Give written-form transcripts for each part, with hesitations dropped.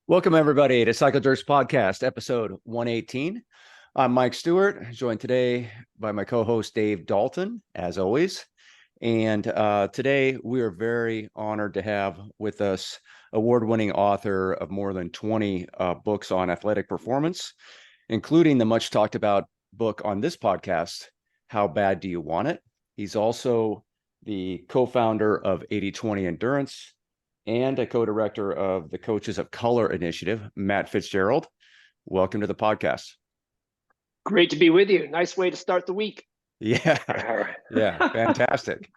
Welcome, everybody, to Cycle Jerks Podcast, episode 118. I'm Mike Stewart, joined today by my co-host Dave Dalton, as always. And today we are very honored to have with us award-winning author of more than 20 books on athletic performance, including the much talked about book on this podcast, How Bad Do You Want It? He's also the co-founder of 80/20 Endurance and a co-director of the Coaches of Color initiative, Matt Fitzgerald. Welcome to the podcast. Great to be with you. Nice way to start the week. Yeah, yeah, fantastic.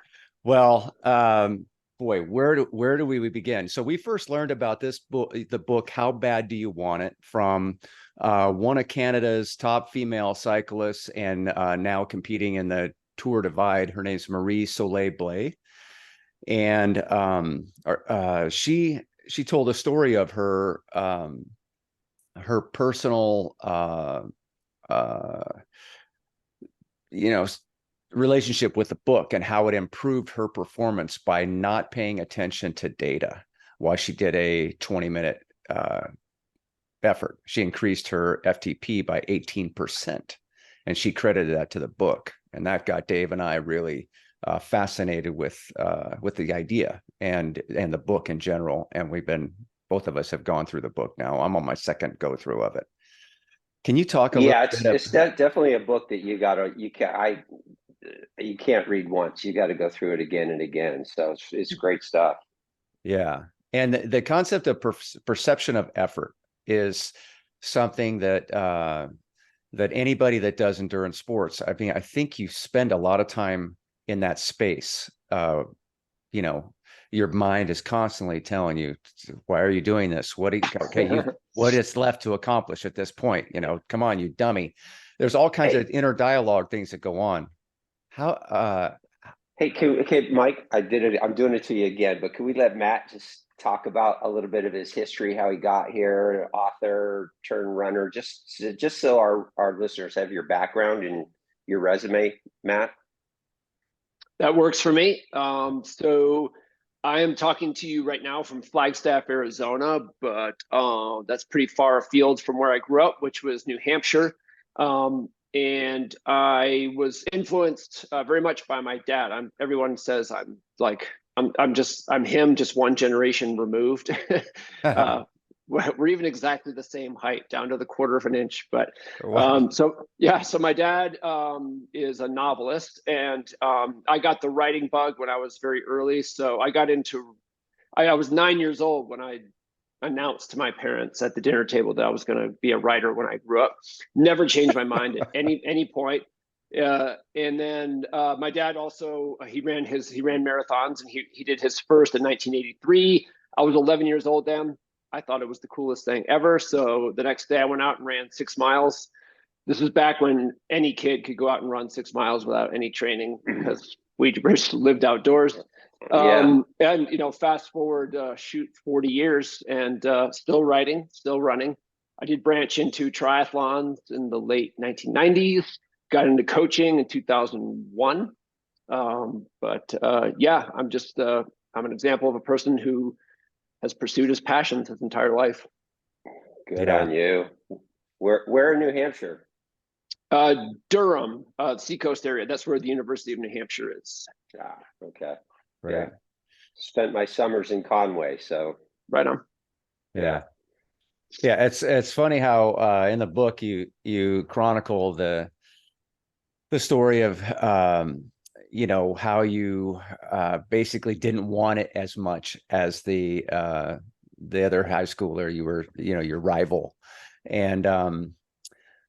Well, boy, where do we begin? So we first learned about this book, the book "How Bad Do You Want It," from one of Canada's top female cyclists, and now competing in the Tour Divide. Her name's Marie Soleil Blay. And she told a story of her her personal relationship with the book and how it improved her performance by not paying attention to data while she did a 20-minute effort. She increased her FTP by 18%, and she credited that to the book, and that got Dave and I really fascinated with the idea and the book in general. And both of us have gone through the book now. I'm on my second go through of it. Can you talk a little bit? It's definitely a book that you can't read once. You got to go through it again and again. So it's great stuff. Yeah. And the concept of perception of effort is something that that anybody that does endurance sports, I mean, I think you spend a lot of time in that space. Your mind is constantly telling you, why are you doing this? What is left to accomplish at this point? Come on, you dummy. There's all kinds of inner dialogue things that go on. Hey, Mike, I did it. I'm doing it to you again, but can we let Matt just talk about a little bit of his history, how he got here, author turned runner, just so our listeners have your background and your resume, Matt? That works for me. So I am talking to you right now from Flagstaff, Arizona, but that's pretty far afield from where I grew up, which was New Hampshire. And I was influenced very much by my dad. Everyone says I'm him, just one generation removed. We're even exactly the same height, down to the quarter of an inch. But Wow. so my dad is a novelist, and I got the writing bug when I was very early. So I was 9 years old when I announced to my parents at the dinner table that I was going to be a writer when I grew up. Never changed my mind at any point. And then my dad also he ran marathons, and he did his first in 1983. I was 11 years old then. I thought it was the coolest thing ever. So the next day I went out and ran 6 miles. This was back when any kid could go out and run 6 miles without any training, because we lived outdoors. And fast forward, 40 years, and still writing, still running. I did branch into triathlons in the late 1990s, got into coaching in 2001. I'm an example of a person who has pursued his passions his entire life. Good on you. Where in New Hampshire? Durham, Seacoast area. That's where the University of New Hampshire is. Okay. Right. Yeah. Spent my summers in Conway, so right on. Yeah. It's funny how in the book you chronicle the story of how you basically didn't want it as much as the other high schooler you were, your rival. And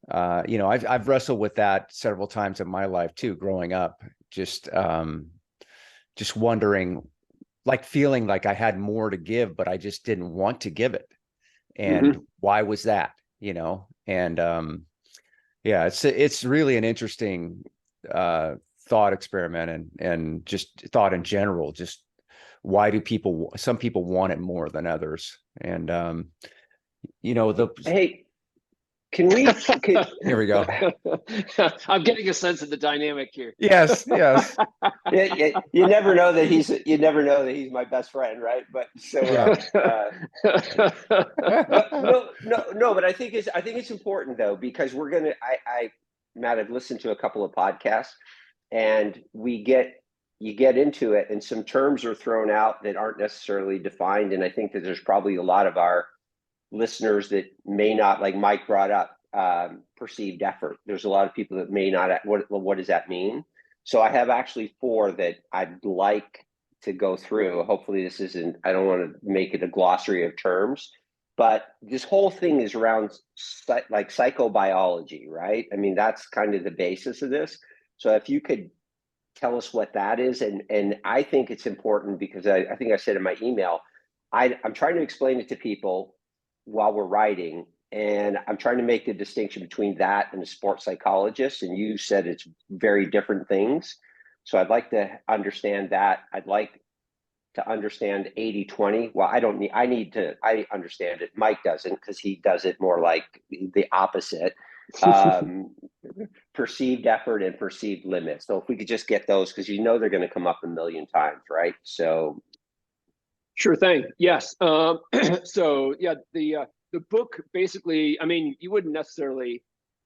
I've wrestled with that several times in my life too, growing up, just wondering, like feeling like I had more to give, but I just didn't want to give it. And why was that? And it's really an interesting thought experiment, and just thought in general. Just why do some people want it more than others? And Can we? Here we go. I'm getting a sense of the dynamic here. Yes, yes. You never know that he's my best friend, right? But so, no. But I think it's important though, because we're gonna. Matt, I've listened to a couple of podcasts, and you get into it, and some terms are thrown out that aren't necessarily defined, and I think that there's probably a lot of our listeners that may not, like Mike brought up, perceived effort. There's a lot of people that may not. What does that mean? So I have actually 4 that I'd like to go through. Hopefully this isn't, I don't want to make it a glossary of terms, but this whole thing is around like psychobiology, right? I mean, that's kind of the basis of this. So if you could tell us what that is, and I think it's important because I think I said in my email, I'm trying to explain it to people while we're writing, and I'm trying to make the distinction between that and a sports psychologist, and you said it's very different things. So I'd like to understand that. I'd like to understand 80-20. Well, I understand it. Mike doesn't, because he does it more like the opposite. Perceived effort and perceived limits. So if we could just get those, because they're going to come up a million times, right? So Sure thing. Yes. So yeah, the book basically, I mean, you wouldn't necessarily,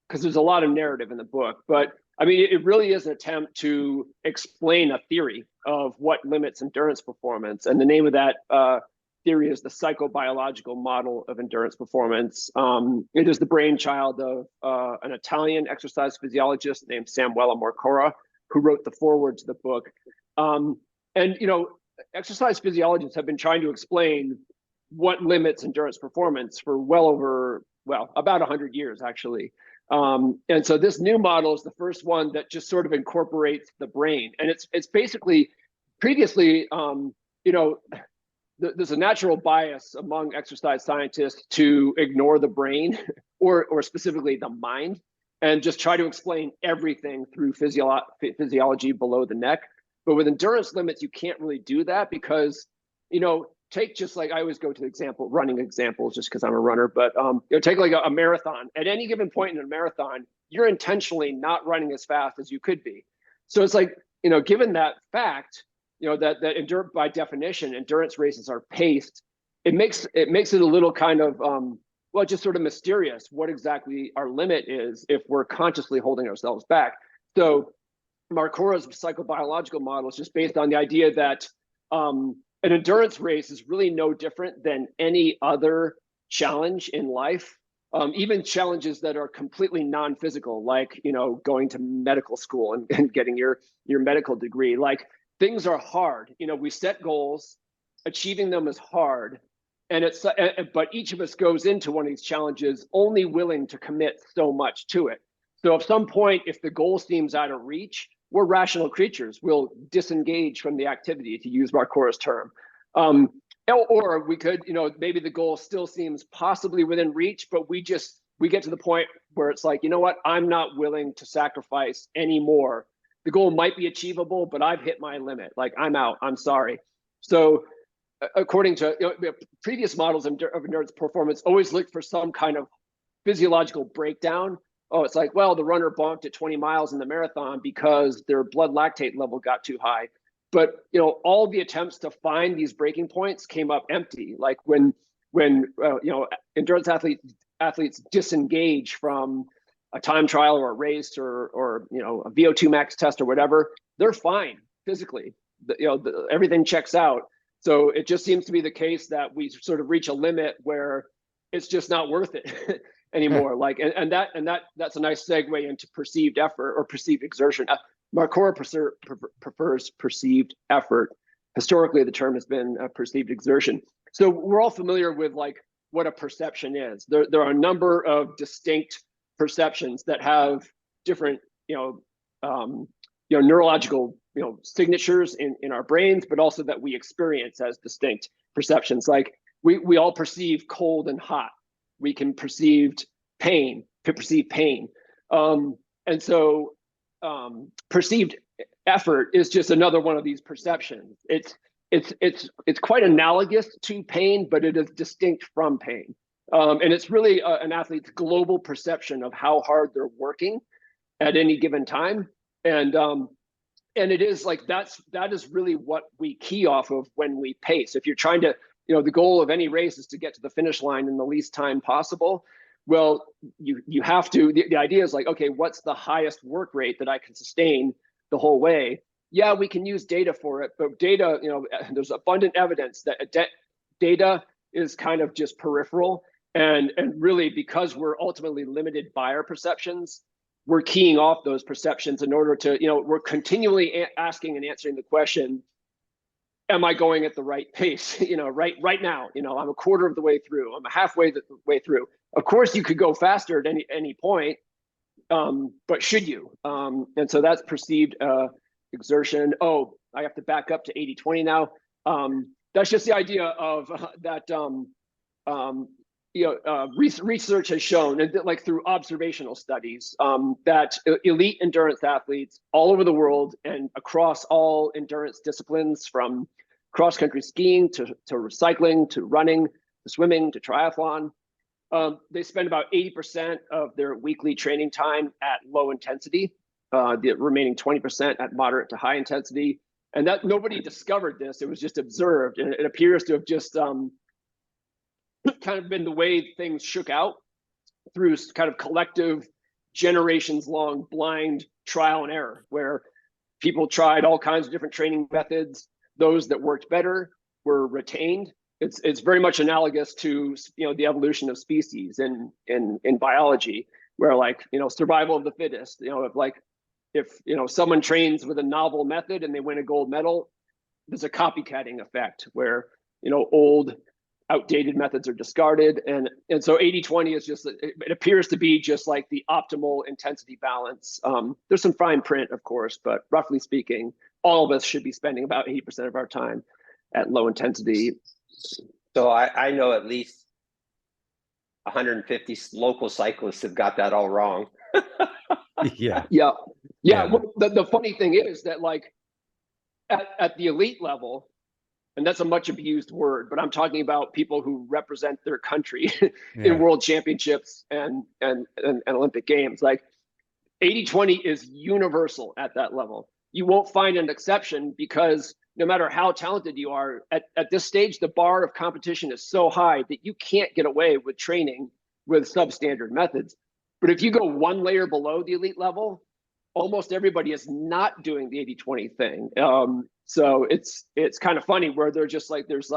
because there's a lot of narrative in the book, but I mean, it really is an attempt to explain a theory of what limits endurance performance. And the name of that theory is the psychobiological model of endurance performance. It is the brainchild of an Italian exercise physiologist named Samuele Marcora, who wrote the foreword to the book. And, exercise physiologists have been trying to explain what limits endurance performance for about 100 years, actually. And so this new model is the first one that just sort of incorporates the brain. And it's basically, previously, there's a natural bias among exercise scientists to ignore the brain or specifically the mind, and just try to explain everything through physiology below the neck. But with endurance limits, you can't really do that because, take just like, I always go to running examples just because I'm a runner, but take like a marathon. At any given point in a marathon, you're intentionally not running as fast as you could be. So it's like, given that fact, that by definition, endurance races are paced, it makes it a little kind of, just sort of mysterious what exactly our limit is if we're consciously holding ourselves back. So Marcora's psychobiological model is just based on the idea that an endurance race is really no different than any other challenge in life, even challenges that are completely non-physical, like going to medical school and getting your medical degree. Like, things are hard. We set goals, achieving them is hard, and but each of us goes into one of these challenges only willing to commit so much to it. So at some point, if the goal seems out of reach, we're rational creatures. We'll disengage from the activity, to use Marcora's term. Or we could, maybe the goal still seems possibly within reach, but we get to the point where it's like, what? I'm not willing to sacrifice any more. The goal might be achievable, but I've hit my limit. Like, I'm out. I'm sorry. So according to previous models of endurance performance, always look for some kind of physiological breakdown. Oh, it's like, well, the runner bonked at 20 miles in the marathon because their blood lactate level got too high. But all the attempts to find these breaking points came up empty. Like when endurance athletes disengage from a time trial or a race or a VO2 max test or whatever, they're fine physically. Everything checks out. So it just seems to be the case that we sort of reach a limit where it's just not worth it anymore. Like, and that's a nice segue into perceived effort or perceived exertion. Marcora prefers perceived effort. Historically, the term has been perceived exertion. So we're all familiar with like what a perception is. There are a number of distinct perceptions that have different, neurological, signatures in our brains, but also that we experience as distinct perceptions. Like we all perceive cold and hot. We can perceive pain. And so perceived effort is just another one of these perceptions. It's quite analogous to pain, but it is distinct from pain. And it's really an athlete's global perception of how hard they're working at any given time. And it is like that is really what we key off of when we pace. If you're trying to, the goal of any race is to get to the finish line in the least time possible. Well, you have to. The idea is like, okay, what's the highest work rate that I can sustain the whole way? Yeah, we can use data for it, but data, there's abundant evidence that data is kind of just peripheral, and really because we're ultimately limited by our perceptions, we're keying off those perceptions in order to, we're continually asking and answering the question, am I going at the right pace? Right now, I'm a quarter of the way through, I'm halfway the way through. Of course, you could go faster at any point, but should you? And so that's perceived exertion. Oh, I have to back up to 80-20 now. That's just the idea of that. Research has shown, and like through observational studies, that elite endurance athletes all over the world and across all endurance disciplines, from cross-country skiing to cycling to running to swimming to triathlon, they spend about 80% of their weekly training time at low intensity, the remaining 20% at moderate to high intensity. And that nobody discovered this; it was just observed, and it appears to have just kind of been the way things shook out through kind of collective, generations-long blind trial and error, where people tried all kinds of different training methods. Those that worked better were retained. It's very much analogous to the evolution of species in biology, where survival of the fittest. If someone trains with a novel method and they win a gold medal, there's a copycatting effect where old, outdated methods are discarded, and so 80-20 is just, it appears to be just like the optimal intensity balance. There's some fine print, of course, but roughly speaking, all of us should be spending about 80% of our time at low intensity. So I know at least 150 local cyclists have got that all wrong. Yeah. Well, the funny thing is that at the elite level, and that's a much abused word, but I'm talking about people who represent their country in world championships and Olympic games. 80-20 is universal at that level. You won't find an exception, because no matter how talented you are, at this stage, the bar of competition is so high that you can't get away with training with substandard methods. But if you go one layer below the elite level, almost everybody is not doing the 80-20 thing. So it's kind of funny where they're just there's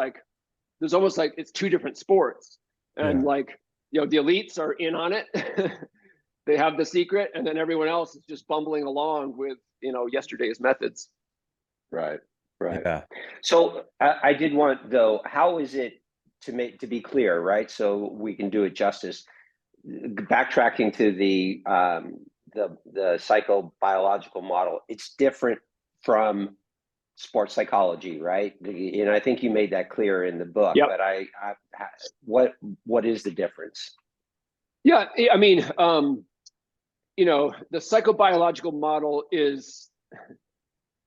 almost like it's two different sports, and the elites are in on it. They have the secret, and then everyone else is just bumbling along with yesterday's methods. Right. Yeah. So I did want, though, how is it to be clear, right? So we can do it justice. Backtracking to the psychobiological model, it's different from sports psychology, right? And I think you made that clear in the book. Yep. But what is the difference? Yeah, I mean, the psychobiological model is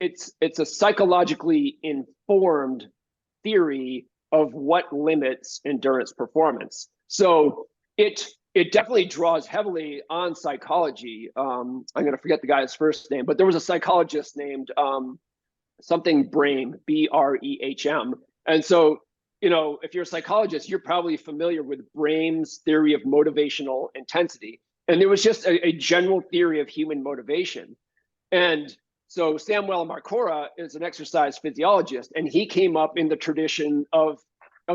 it's a psychologically informed theory of what limits endurance performance. So it definitely draws heavily on psychology. I'm going to forget the guy's first name, but there was a psychologist named something Brehm, Brehm. And so, if you're a psychologist, you're probably familiar with Brehm's theory of motivational intensity. And there was just a general theory of human motivation. And so Samuel Marcora is an exercise physiologist, and he came up in the tradition of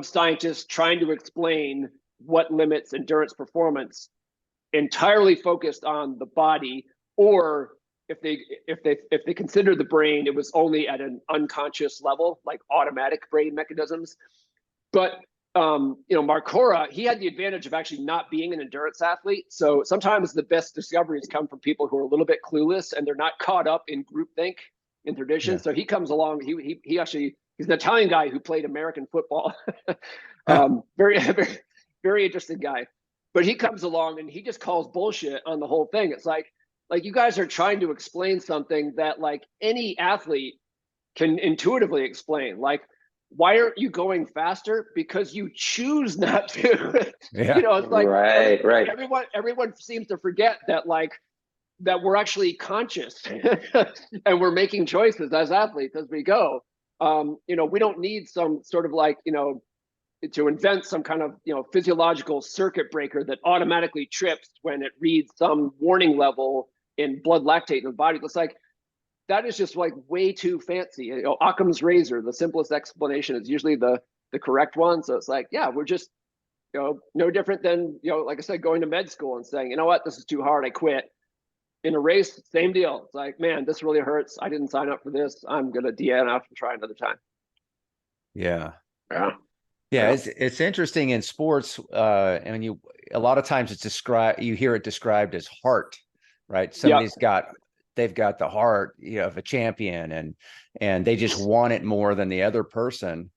scientists trying to explain what limits endurance performance, entirely focused on the body, or if they consider the brain, it was only at an unconscious level, like automatic brain mechanisms. But Marcora, he had the advantage of actually not being an endurance athlete. So sometimes the best discoveries come from people who are a little bit clueless and they're not caught up in groupthink in tradition. Yeah. So he comes along. He's an Italian guy who played American football. Very, very, very interesting guy. But he comes along and he just calls bullshit on the whole thing. It's like you guys are trying to explain something that any athlete can intuitively explain. why aren't you going faster? Because you choose not to. Yeah. It's like right. everyone seems to forget that, like, that we're actually conscious and we're making choices as athletes as we go. We don't need some sort of, like, to invent some kind of, physiological circuit breaker that automatically trips when it reads some warning level in blood lactate in the body. It's like, that is just like way too fancy. Occam's razor, the simplest explanation is usually the correct one. So it's like, yeah, we're just, no different than, like I said, going to med school and saying, you know what, this is too hard, I quit. In a race, same deal. It's like, man, this really hurts. I didn't sign up for this. I'm gonna DNF and try another time. Yeah. Yeah. Yeah, it's interesting in sports. And a lot of times you hear it described as heart, right? They've got the heart, of a champion, and they just want it more than the other person.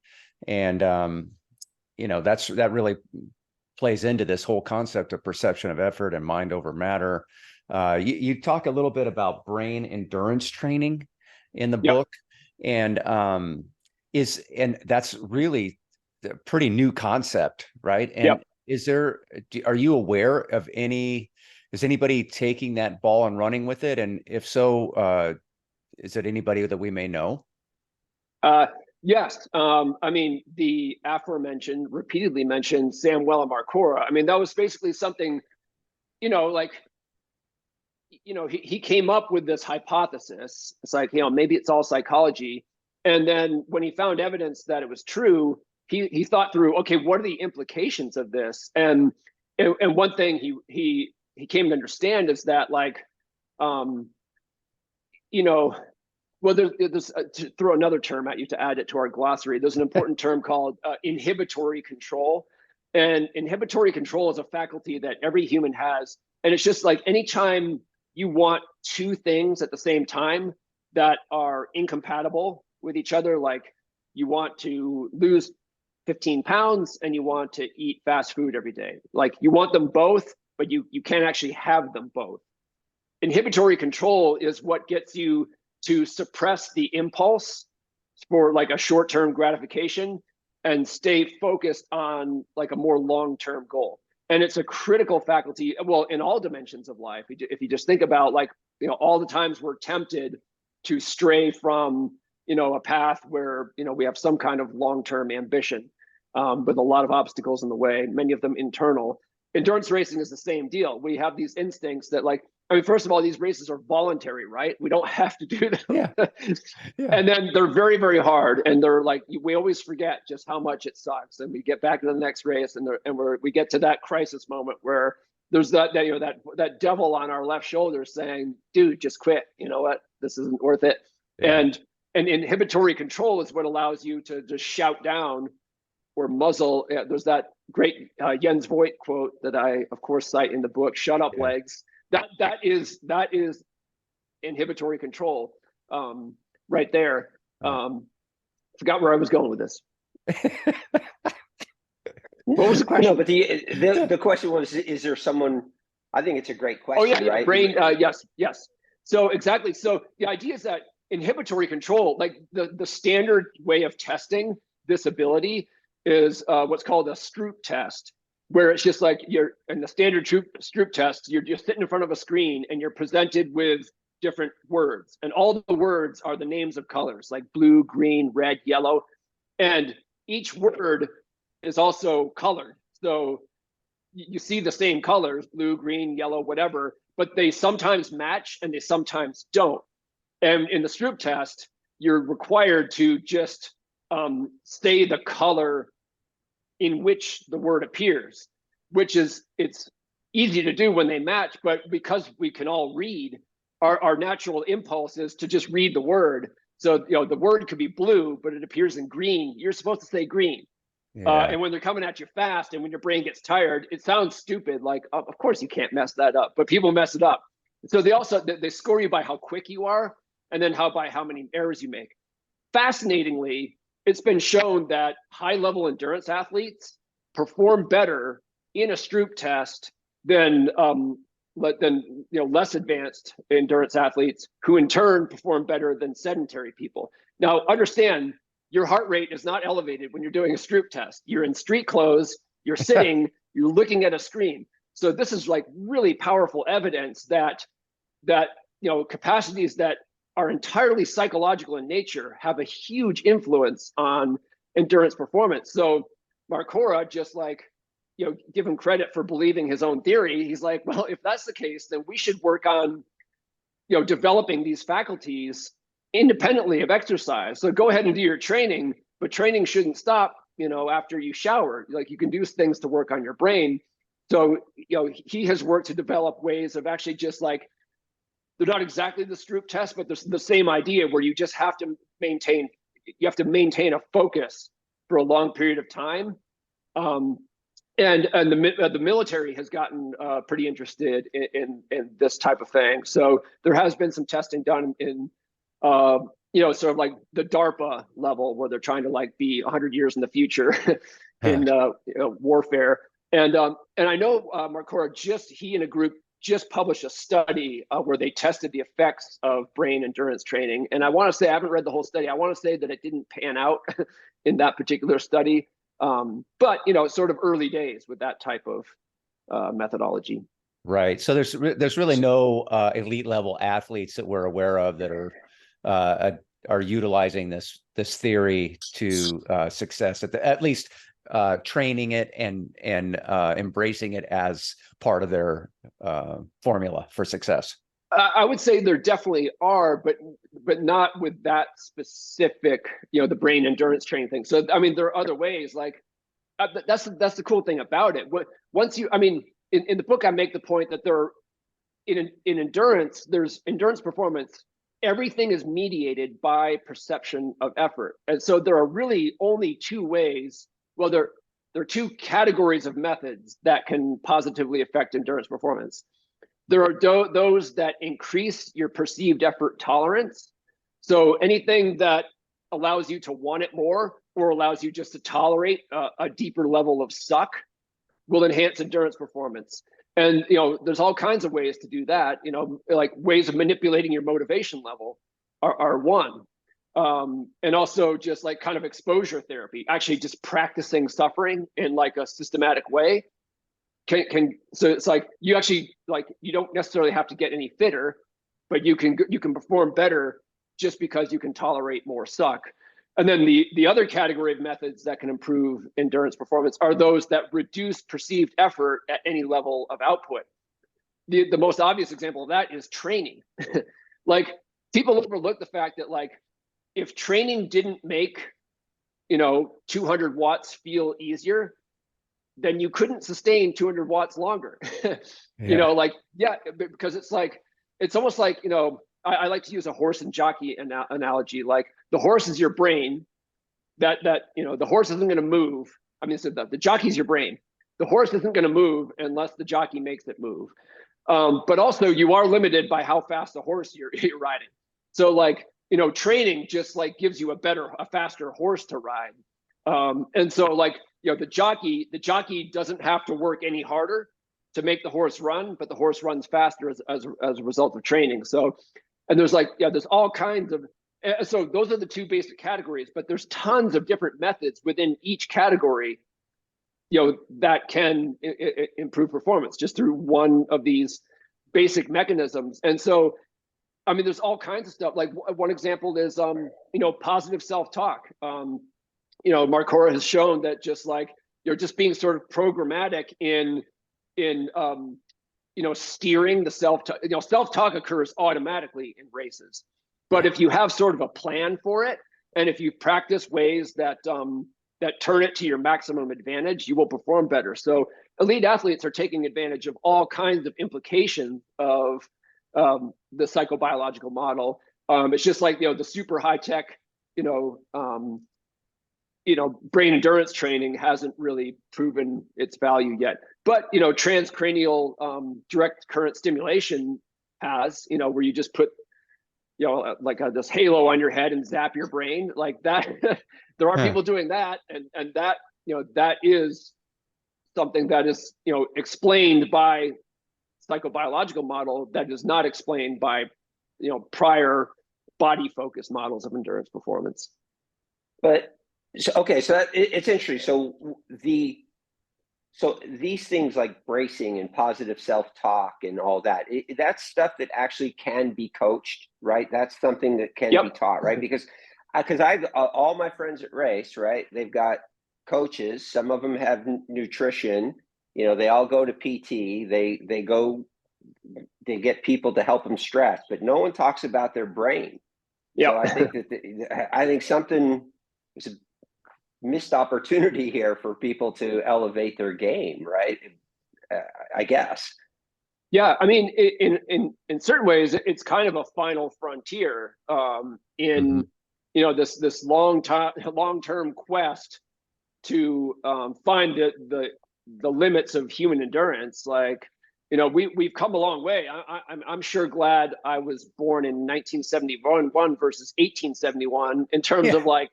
And that really plays into this whole concept of perception of effort and mind over matter. You talk a little bit about brain endurance training in the book, and that's really a pretty new concept, right? And are you aware of is anybody taking that ball and running with it? And if so, is it anybody that we may know? Yes. I mean, the repeatedly mentioned Samuel Marcora. I mean, that was basically something, like, he came up with this hypothesis. It's like, maybe it's all psychology. And then when he found evidence that it was true, he thought through, okay, what are the implications of this? And one thing he came to understand is that, like, well, there's to throw another term at you to add it to our glossary. There's an important term called inhibitory control. And inhibitory control is a faculty that every human has. And it's just like, anytime you want two things at the same time that are incompatible with each other, like you want to lose 15 pounds and you want to eat fast food every day. Like, you want them both, but you can't actually have them both. Inhibitory control is what gets you to suppress the impulse for, like, a short-term gratification and stay focused on, like, a more long-term goal. And it's a critical faculty, well, in all dimensions of life. If you just think about, like, all the times we're tempted to stray from, a path where, we have some kind of long-term ambition, with a lot of obstacles in the way, many of them internal. Endurance racing is the same deal. We have these instincts that, like, I mean, first of all, these races are voluntary, right? We don't have to do them. Yeah. And then they're very, very hard. And they're like, we always forget just how much it sucks. And we get back to the next race, and we get to that crisis moment where there's that devil on our left shoulder saying, dude, just quit. You know what? This isn't worth it. Yeah. And inhibitory control is what allows you to just shout down or muzzle. There's that great Jens Voigt quote that I, of course, cite in the book, "Shut up, legs." That is inhibitory control, right there. Forgot where I was going with this. What was the question? No, but the question was, is there someone? I think it's a great question. Oh yeah, right? Brain. Yes. So exactly. So the idea is that inhibitory control, like the standard way of testing this ability, is what's called a Stroop test, where it's just like you're in the standard Stroop test, you're just sitting in front of a screen and you're presented with different words, and all the words are the names of colors, like blue, green, red, yellow, and each word is also colored. So you see the same colors, blue, green, yellow, whatever, but they sometimes match and they sometimes don't. And in the Stroop test, you're required to just say the color in which the word appears, it's easy to do when they match, but because we can all read, our natural impulse is to just read the word. So, the word could be blue, but it appears in green. You're supposed to say green. Yeah. And when they're coming at you fast and when your brain gets tired, it sounds stupid. Like, of course you can't mess that up, but people mess it up. So they score you by how quick you are, and then by how many errors you make. Fascinatingly, it's been shown that high-level endurance athletes perform better in a Stroop test than less advanced endurance athletes, who in turn perform better than sedentary people. Now, understand, your heart rate is not elevated when you're doing a Stroop test. You're in street clothes, you're sitting, you're looking at a screen. So this is like really powerful evidence that capacities that are entirely psychological in nature have a huge influence on endurance performance. So Marcora, just like, give him credit for believing his own theory. He's like, well, if that's the case, then we should work on, developing these faculties independently of exercise. So go ahead and do your training, but training shouldn't stop, after you shower. Like, you can do things to work on your brain. So, he has worked to develop ways of actually just like, they're not exactly the Stroop test, but there's the same idea where you just have to maintain a focus for a long period of time. And the military has gotten pretty interested in this type of thing. So there has been some testing done in sort of like the DARPA level, where they're trying to like be 100 years in the future in warfare. And I know Marcora, he and a group just published a study where they tested the effects of brain endurance training. And I want to say, I haven't read the whole study. I want to say that it didn't pan out in that particular study. But sort of early days with that type of methodology. Right. So there's really no elite level athletes that we're aware of that are utilizing this theory to success, at least training it and embracing it as part of their formula for success. I would say there definitely are, but not with that specific, the brain endurance training thing. So, I mean, there are other ways. Like that's the cool thing about it. In the book, I make the point that in endurance, there's endurance performance. Everything is mediated by perception of effort, and so there are really only two ways. Well, there are two categories of methods that can positively affect endurance performance. There are those that increase your perceived effort tolerance. So anything that allows you to want it more or allows you just to tolerate a deeper level of suck will enhance endurance performance. And there's all kinds of ways to do that. Like ways of manipulating your motivation level are one. And also just like kind of exposure therapy, actually just practicing suffering in like a systematic way. So it's like you actually you don't necessarily have to get any fitter, but you can perform better just because you can tolerate more suck. And then the other category of methods that can improve endurance performance are those that reduce perceived effort at any level of output. The most obvious example of that is training. Like, people overlook the fact that like, if training didn't make 200 watts feel easier, then you couldn't sustain 200 watts longer. Because it's almost like, I like to use a horse and jockey analogy. Like, the horse is your brain, that the horse isn't going to move. I mean, so the jockey's your brain. The horse isn't going to move unless the jockey makes it move. But also you are limited by how fast the horse you're riding. So like, training just like gives you a faster horse to ride. And so like, the jockey doesn't have to work any harder to make the horse run, but the horse runs faster as a result of training. So, and there's there's all kinds of, so those are the two basic categories, but there's tons of different methods within each category, that can improve performance just through one of these basic mechanisms. And so, I mean, there's all kinds of stuff. Like, one example is, positive self-talk. Marcora has shown that just like, just being sort of programmatic in steering the self-talk. Self-talk occurs automatically in races, but if you have sort of a plan for it, and if you practice ways that turn it to your maximum advantage, you will perform better. So elite athletes are taking advantage of all kinds of implications of the psychobiological model. It's just like, the super high tech, brain endurance training hasn't really proven its value yet. But, transcranial direct current stimulation has, where you just put, this halo on your head and zap your brain like that. There are people doing that. And that, that is something that is, explained by psychobiological model that is not explained by, prior body focused models of endurance performance. But so, okay, so it's interesting. So these things like bracing and positive self-talk and all that, that's stuff that actually can be coached, right? That's something that can be Yep. taught, right? Because I all my friends at race, right? They've got coaches. Some of them have nutrition. You know, they all go to PT. They get people to help them stress, but no one talks about their brain. So Yep. I think I think something is a missed opportunity here for people to elevate their game, right? I guess. Yeah, I mean, in certain ways, it's kind of a final frontier Mhm. in this long term quest to find the limits of human endurance. Like, we've come a long way. I'm sure glad I was born in 1971 versus 1871 in terms Yeah. of like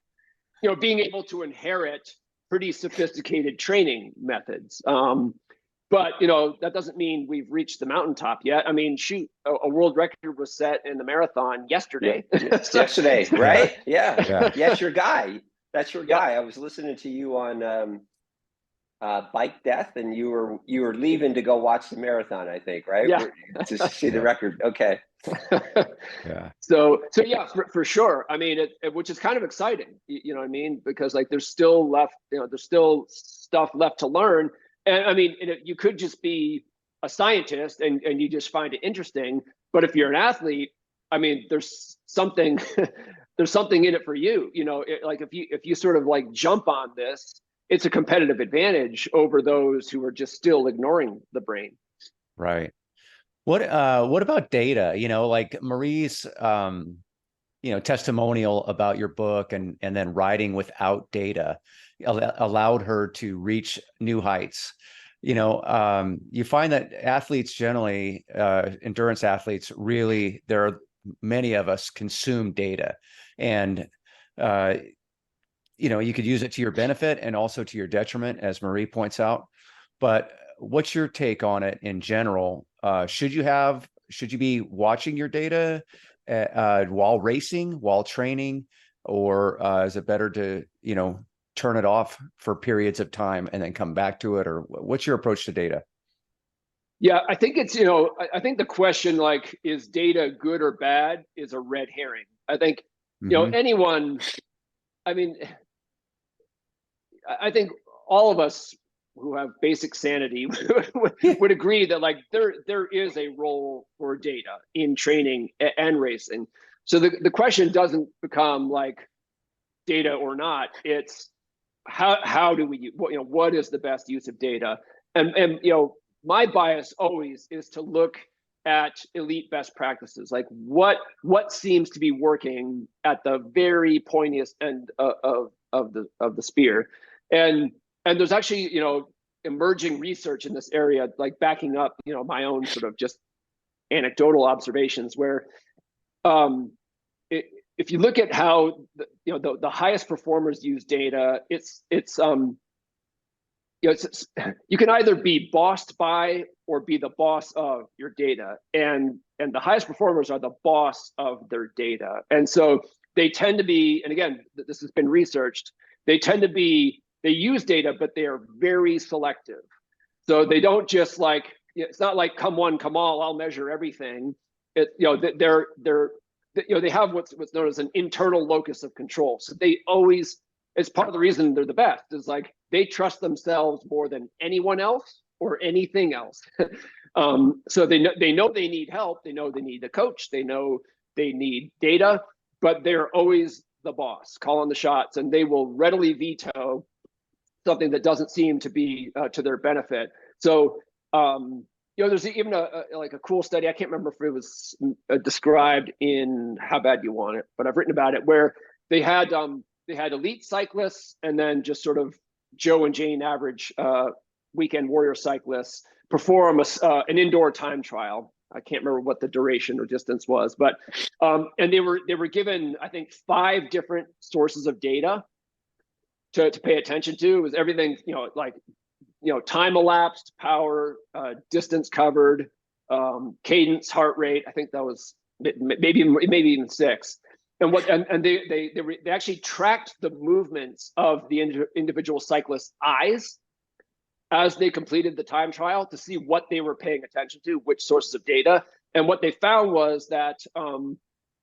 being able to inherit pretty sophisticated training methods. But that doesn't mean we've reached the mountaintop yet. I mean, shoot, a world record was set in the marathon yesterday. So, Yesterday, Yeah. right? Yeah. Yeah. Yes, your guy. That's your yep. guy. I was listening to you on Bike Death, and you were leaving to go watch the marathon, I think, right? Yeah. To see the Yeah. record. Okay. Yeah. So yeah, for sure. I mean, which is kind of exciting, you know what I mean? Because like there's still stuff left to learn. And I mean, you could just be a scientist and you just find it interesting. But if you're an athlete, I mean, there's something there's something in it for you. Like if you sort of like jump on this, it's a competitive advantage over those who are just still ignoring the brain. Right. What about data? Like Marie's testimonial about your book and then writing without data allowed her to reach new heights. You find that athletes generally, endurance athletes, really, there are many of us consume data, and you could use it to your benefit and also to your detriment, as Marie points out. But what's your take on it in general? Should you be watching your data while racing, while training, or is it better to, turn it off for periods of time and then come back to it? Or what's your approach to data? Yeah, I think it's, I think the question like, is data good or bad is a red herring. I think, Hmm. anyone, I mean, I think all of us who have basic sanity would agree that like there is a role for data in training and racing. So the question doesn't become like data or not. It's how do we what is the best use of data? And my bias always is to look at elite best practices, like what seems to be working at the very pointiest end of the spear. And there's actually emerging research in this area, like backing up my own sort of just anecdotal observations, where um, if you look at how the highest performers use data, you can either be bossed by or be the boss of your data, and the highest performers are the boss of their data. And so they tend to be, and again, this has been researched, they use data, but they are very selective. So they don't just like, it's not like come one, come all, I'll measure everything. They have what's known as an internal locus of control. So they always, it's part of the reason they're the best, is like they trust themselves more than anyone else or anything else. So they know they need help. They know they need a coach. They know they need data, but they're always the boss, calling the shots, and they will readily veto something that doesn't seem to be to their benefit. So there's even a cool study. I can't remember if it was described in How Bad You Want It, but I've written about it, where they had elite cyclists and then just sort of Joe and Jane average weekend warrior cyclists perform an indoor time trial. I can't remember what the duration or distance was, but and they were given, I think, 5 different sources of data to pay attention to. It was everything, time elapsed, power, distance covered, cadence, heart rate. I think that was maybe even 6. and they actually tracked the movements of the individual cyclists' eyes as they completed the time trial to see what they were paying attention to, which sources of data. And what they found was that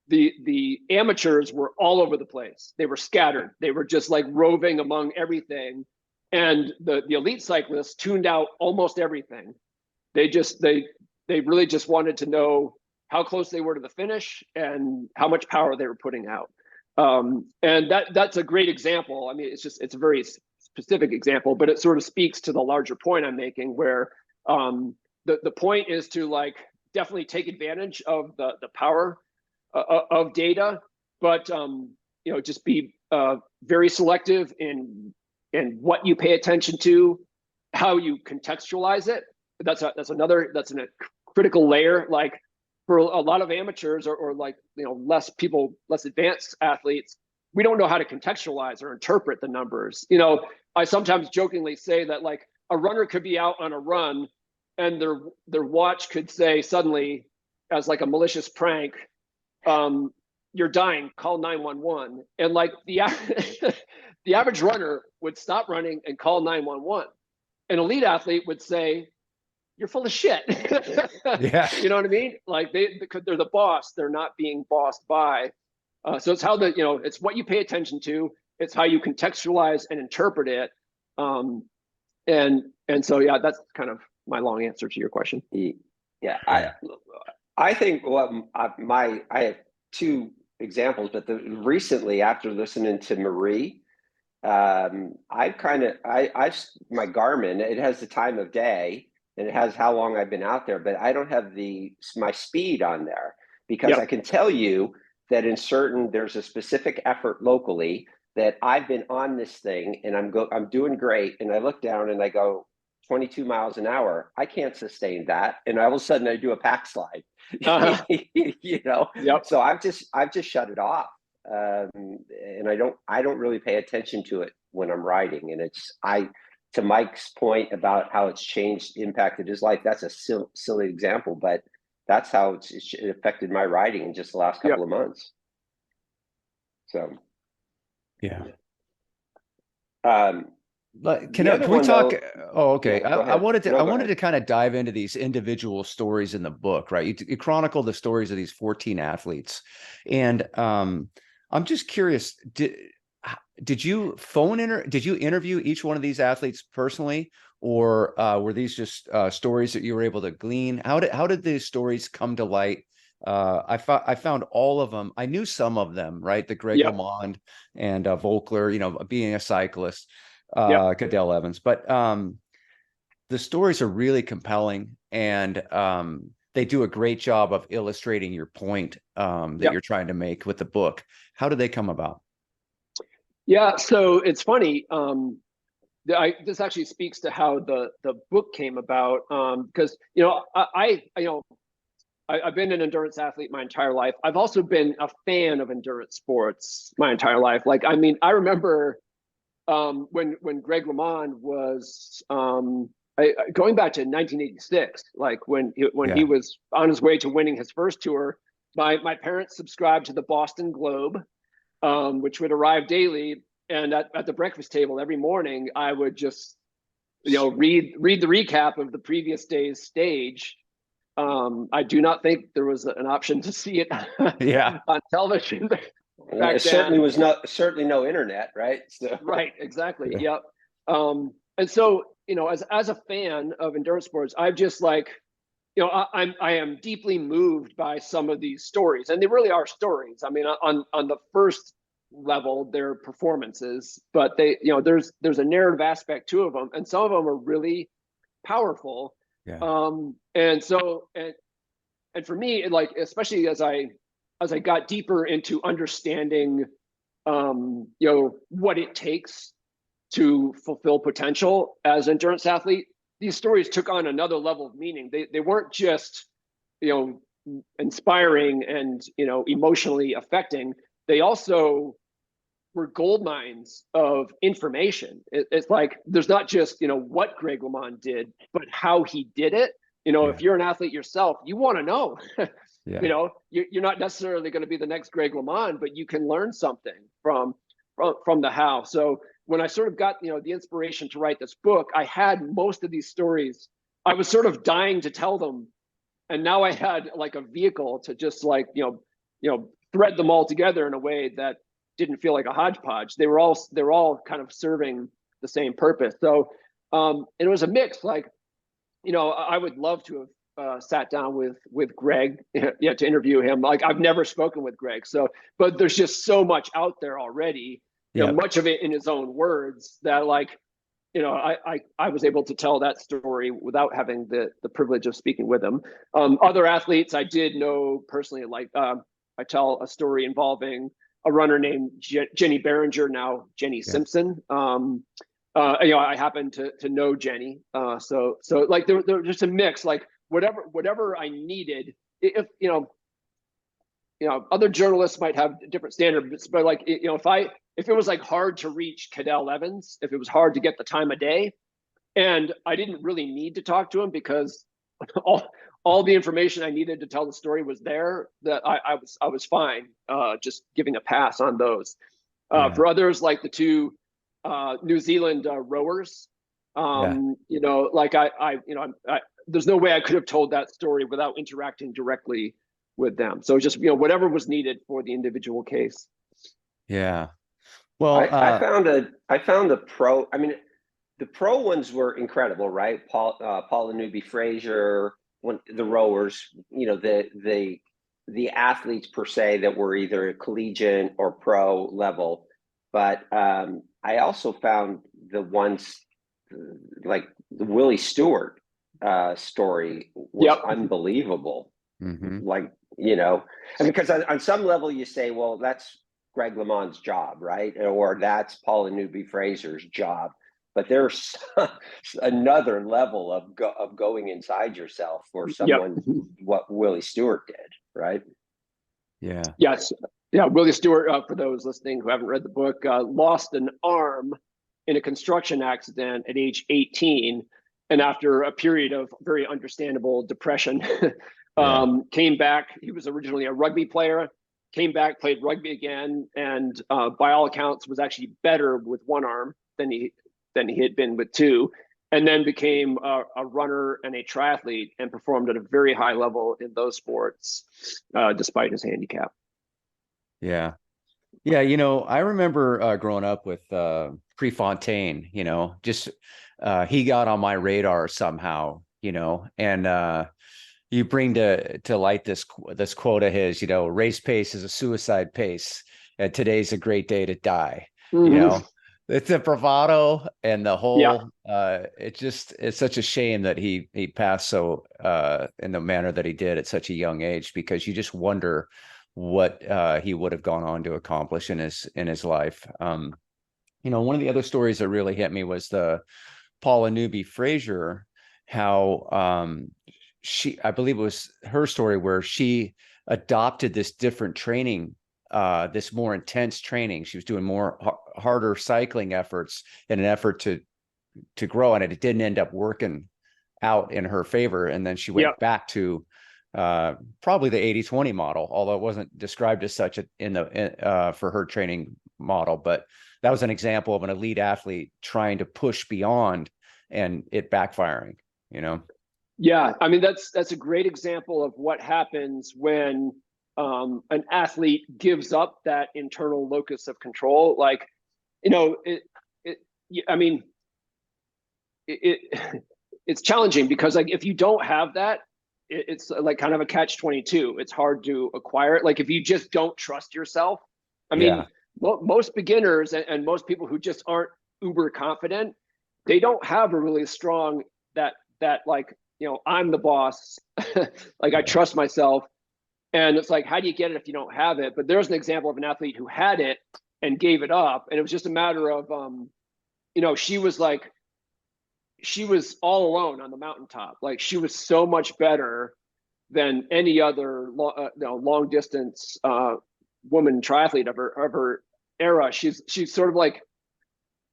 the amateurs were all over the place. They were scattered. They were just like roving among everything. And the elite cyclists tuned out almost everything. They really just wanted to know how close they were to the finish and how much power they were putting out. And that's a great example. I mean, it's a very specific example, but it sort of speaks to the larger point I'm making, where the point is to like definitely take advantage of the power of data, but just be very selective in what you pay attention to, how you contextualize it. That's a critical layer. Like for a lot of amateurs or like less advanced athletes, we don't know how to contextualize or interpret the numbers. I sometimes jokingly say that like a runner could be out on a run and their watch could say suddenly, as like a malicious prank, you're dying, call 911. And like the average runner would stop running and call 911. An elite athlete would say, you're full of shit. Yeah. You know what I mean? Like because they're the boss, they're not being bossed by. So it's how it's what you pay attention to. It's how you contextualize and interpret it. And so, yeah, that's kind of my long answer to your question. Yeah. I think I have two examples, but recently after listening to Marie, my Garmin, it has the time of day and it has how long I've been out there, but I don't have my speed on there because I can tell you that there's a specific effort locally that I've been on this thing and I'm doing great. And I look down and I go 22 miles an hour. I can't sustain that. And all of a sudden I do a pack slide, So I've just shut it off. And I don't really pay attention to it when I'm riding. And to Mike's point about how it's impacted his life, that's a silly example, but that's how it affected my riding in just the last couple of months. So, yeah. But can we talk? Oh, okay. I wanted to kind of dive into these individual stories in the book, right? You chronicle the stories of these 14 athletes, and I'm just curious. Did you interview each one of these athletes personally, or were these just stories that you were able to glean? How did these stories come to light? I found all of them. I knew some of them, right? The Greg LeMond and Volkler, being a cyclist, Cadell Evans, but the stories are really compelling, and they do a great job of illustrating your point that you're trying to make with the book. How did they come about? Yeah, so it's funny. This actually speaks to how the book came about, because I've been an endurance athlete my entire life. I've also been a fan of endurance sports my entire life. Like, I mean, I remember when Greg LeMond was going back to 1986, like when he was on his way to winning his first tour. My parents subscribed to the Boston Globe, which would arrive daily, and at the breakfast table every morning, I would just read the recap of the previous day's stage. I do not think there was an option to see it on television. It certainly was certainly no internet, right? So. Right, exactly. Yep. And so, as a fan of endurance sports, I've just I am deeply moved by some of these stories, and they really are stories. I mean, on the first level, they're performances, but there's a narrative aspect to them, and some of them are really powerful. Yeah. And so, and for me, especially as I got deeper into understanding, what it takes to fulfill potential as an endurance athlete, these stories took on another level of meaning. They weren't just, inspiring and, emotionally affecting. They also were gold mines of information. It's like, there's not just, what Greg LeMond did, but how he did it. If you're an athlete yourself, you want to know, You know, you're not necessarily going to be the next Greg LeMond, but you can learn something from the how. So when I sort of got, you know, the inspiration to write this book, I had most of these stories. I was sort of dying to tell them, and now I had like a vehicle to just like, thread them all together in a way that didn't feel like a hodgepodge. They were all kind of serving the same purpose. So and it was a mix. Like, you know, I would love to have sat down with Greg, yeah, to interview him. Like, I've never spoken with Greg, so, but there's just so much out there already. You know, much of it in his own words, that like, you know, I was able to tell that story without having the privilege of speaking with him. Other athletes I did know personally, like I tell a story involving a runner named Jenny Behringer, now Jenny Simpson. You know, I happen to know Jenny, so like there just a mix, like whatever I needed. If you know, other journalists might have different standards, but like, you know, if it was like hard to reach Cadell Evans, if it was hard to get the time of day, and I didn't really need to talk to him because all the information I needed to tell the story was there, that I was fine, just giving a pass on those. For others, like the two New Zealand rowers, you know, like there's no way I could have told that story without interacting directly with them. So just, you know, whatever was needed for the individual case. Yeah. Well, I found the pro. I mean, the pro ones were incredible, right? Paula Newby-Fraser, the rowers, you know, the athletes per se that were either collegiate or pro level. But I also found the ones like the Willie Stewart story was unbelievable. Like, you know, and because on some level you say, well, that's Greg LeMond's job, right? Or that's Paula Newby-Fraser's job. But there's another level of going inside yourself for someone, what Willie Stewart did, right? Yeah. Yes. Yeah. Willie Stewart, for those listening who haven't read the book, lost an arm in a construction accident at age 18. And after a period of very understandable depression, came back. He was originally a rugby player, came back, played rugby again, and by all accounts was actually better with one arm than he had been with two, and then became a runner and a triathlete and performed at a very high level in those sports, despite his handicap. Yeah. Yeah. You know, I remember growing up with Prefontaine, you know, just he got on my radar somehow, you know, and you bring to light this quote of his, you know, race pace is a suicide pace, and today's a great day to die. You know, it's a bravado, and the whole it's such a shame that he passed so in the manner that he did at such a young age, because you just wonder what he would have gone on to accomplish in his life. You know, one of the other stories that really hit me was the Paula Newby-Fraser, how I believe it was her story where she adopted this different training, this more intense training. She was doing more harder cycling efforts in an effort to grow, and it didn't end up working out in her favor. And then she went back to probably the 80-20 model, although it wasn't described as such for her training model. But that was an example of an elite athlete trying to push beyond and it backfiring, you know? Yeah, I mean, that's a great example of what happens when an athlete gives up that internal locus of control. Like, you know, it's challenging because, like, if you don't have that, it's like kind of a catch-22. It's hard to acquire it. Like, if you just don't trust yourself, I mean, most beginners and most people who just aren't uber confident, they don't have a really strong that like, you know, I'm the boss. Like, I trust myself. And it's like, how do you get it if you don't have it? But there's an example of an athlete who had it and gave it up. And it was just a matter of, you know, she was all alone on the mountaintop. Like, she was so much better than any other long distance woman triathlete of her era. She's sort of like,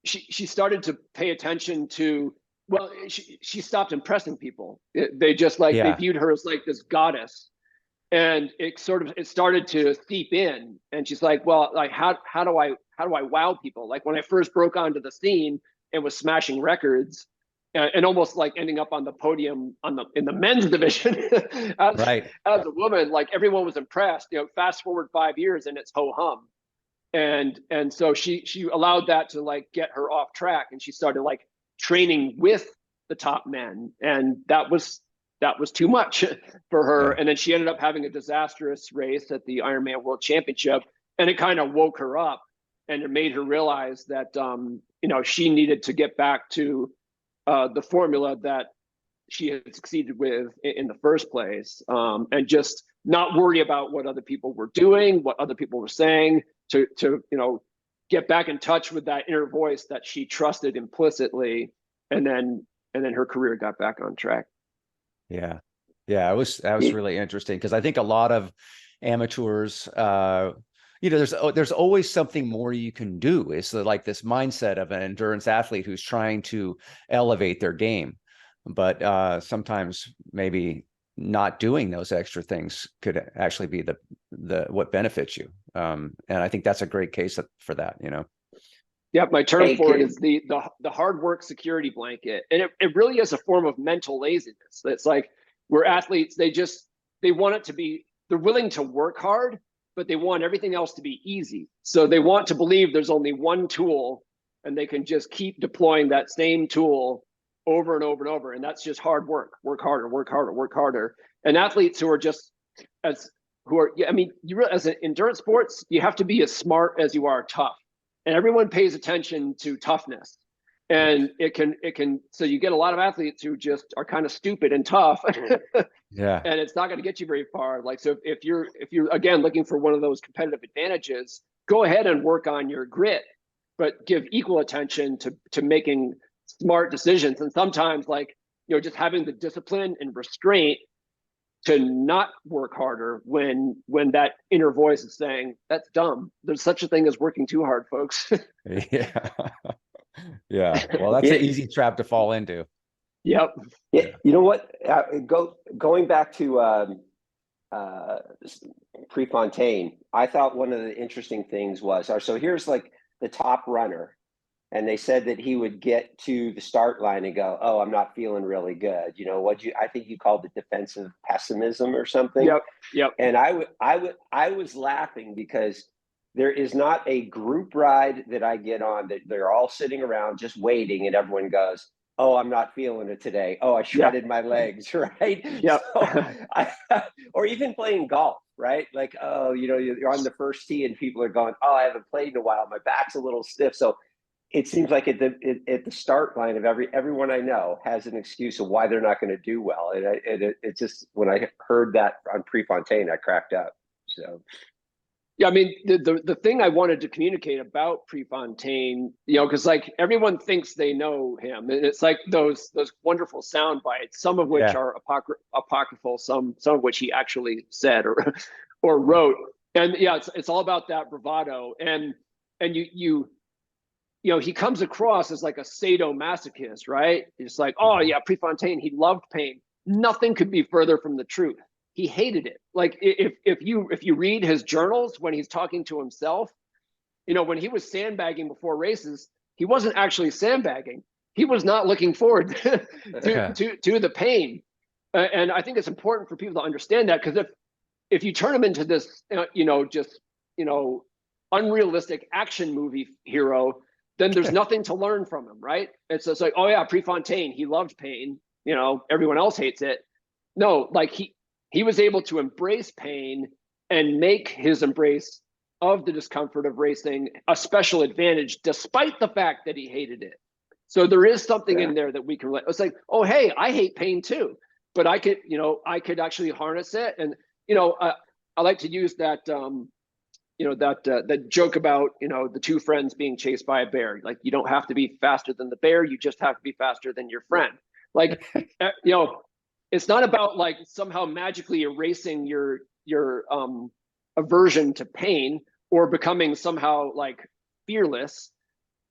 she started to pay attention to, she stopped impressing people. They just like, they viewed her as like this goddess. And it started to seep in, and she's like, well, like how do I wow people? Like when I first broke onto the scene and was smashing records, and almost like ending up on the podium in the men's division Right. as a woman, like everyone was impressed. Fast forward 5 years and it's ho hum. And so she allowed that to like get her off track, and she started like training with the top men, and that was too much for her. Yeah. And then she ended up having a disastrous race at the Ironman World Championship, and it kind of woke her up, and it made her realize that she needed to get back to the formula that she had succeeded with in the first place, and just not worry about what other people were doing, what other people were saying, to get back in touch with that inner voice that she trusted implicitly, and then her career got back on track. Yeah. That was really interesting, because I think a lot of amateurs, there's always something more you can do. It's like this mindset of an endurance athlete who's trying to elevate their game, but sometimes maybe not doing those extra things could actually be the what benefits you. And I think that's a great case for that. Yeah, my term for it is the hard work security blanket, and it really is a form of mental laziness. It's like, where athletes, they want it to be, they're willing to work hard, but they want everything else to be easy. So they want to believe there's only one tool, and they can just keep deploying that same tool over and over and over, and that's just hard work. Work harder, work harder, work harder. And athletes who are as an endurance sports, you have to be as smart as you are tough. And everyone pays attention to toughness, and it can so you get a lot of athletes who just are kind of stupid and tough. Yeah. And it's not going to get you very far. Like, so if you're again looking for one of those competitive advantages, go ahead and work on your grit, but give equal attention to making smart decisions. And sometimes, like, just having the discipline and restraint to not work harder when that inner voice is saying, that's dumb. There's such a thing as working too hard, folks. Yeah. Yeah. Well, that's an easy trap to fall into. Yep. Yeah. You know what? Going back to Prefontaine, I thought one of the interesting things was, so here's like the top runner, and they said that he would get to the start line and go, "Oh, I'm not feeling really good." I think you called it defensive pessimism or something. Yep. And I was laughing because there is not a group ride that I get on that they're all sitting around just waiting, and everyone goes, "Oh, I'm not feeling it today. Oh, I shredded my legs," right? Yep. So or even playing golf, right? Like, oh, you're on the first tee and people are going, "Oh, I haven't played in a while. My back's a little stiff." So it seems like at the start line of everyone I know has an excuse of why they're not going to do well. And it just, when I heard that on Prefontaine, I cracked up. So. Yeah, I mean, the thing I wanted to communicate about Prefontaine, because like everyone thinks they know him, and it's like those wonderful sound bites, some of which are apocryphal, some of which he actually said or wrote, and it's all about that bravado, and he comes across as like a sadomasochist, right? It's like, oh yeah, Prefontaine, he loved pain. Nothing could be further from the truth. He hated it. Like if you read his journals when he's talking to himself, when he was sandbagging before races, he wasn't actually sandbagging. He was not looking forward to the pain. And I think it's important for people to understand that, because if you turn him into this, unrealistic action movie hero, then there's nothing to learn from him, right? It's just like, oh yeah, Prefontaine, he loved pain. Everyone else hates it. No, like he was able to embrace pain and make his embrace of the discomfort of racing a special advantage, despite the fact that he hated it. So there is something in there that we can. It's like, oh hey, I hate pain too, but I could actually harness it. And I like to use that that joke about the two friends being chased by a bear. Like, you don't have to be faster than the bear, you just have to be faster than your friend. Like, it's not about like somehow magically erasing your aversion to pain or becoming somehow like fearless.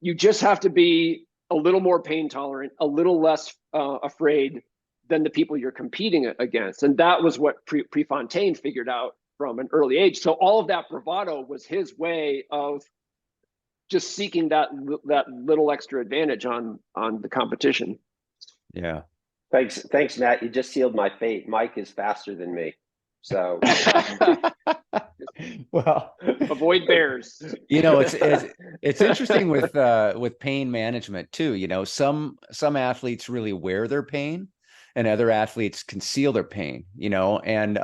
You just have to be a little more pain tolerant, a little less afraid than the people you're competing against. And that was what Prefontaine figured out from an early age. So all of that bravado was his way of just seeking that little extra advantage on the competition. Yeah. Thanks, Matt. You just sealed my fate. Mike is faster than me, so Well, avoid bears. You know, it's interesting with pain management too. You know, some athletes really wear their pain, and other athletes conceal their pain. You know, and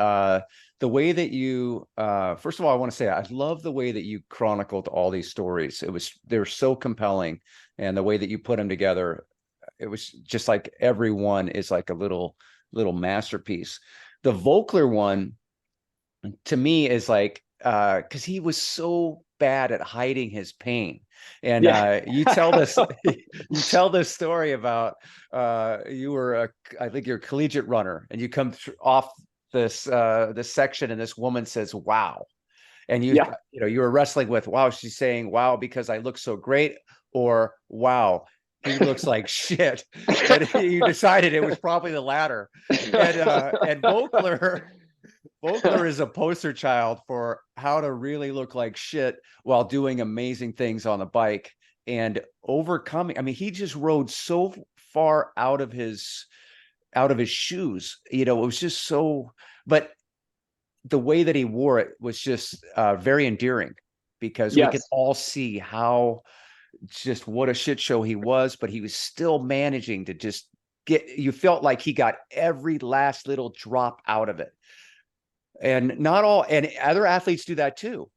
the way that you first of all, I want to say I love the way that you chronicled all these stories. They're so compelling, and the way that you put them together, it was just like every one is like a little masterpiece. The Volkler one to me is like because he was so bad at hiding his pain. And you tell this story about you were I think you're a collegiate runner, and you come off this section, and this woman says, "Wow." And you know, you were wrestling with, wow, she's saying wow because I look so great, or wow, he looks like shit. And you decided it was probably the latter. And Volkler is a poster child for how to really look like shit while doing amazing things on the bike and overcoming. I mean, he just rode so far out of his shoes. You know, it was just so, but the way that he wore it was just very endearing, because we could all see how just what a shit show he was, but he was still managing to just you felt like he got every last little drop out of it. And not all, and other athletes do that too,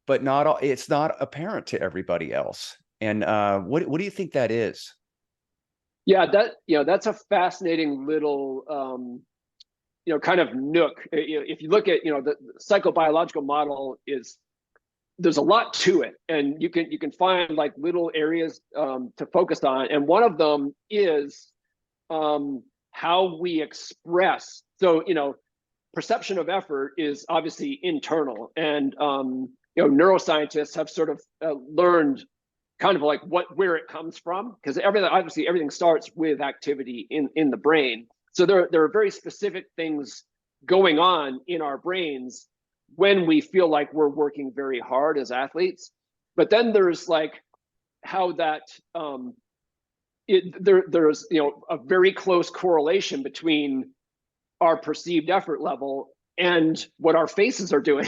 but not all, it's not apparent to everybody else. And what do you think that is? Yeah, that's a fascinating little kind of nook. If you look at the psychobiological model, there's a lot to it, and you can find like little areas to focus on, and one of them is how we express. So perception of effort is obviously internal, and neuroscientists have sort of learned kind of like where it comes from, because everything starts with activity in the brain. So there are very specific things going on in our brains when we feel like we're working very hard as athletes. But then there's like how that there's a very close correlation between our perceived effort level and what our faces are doing.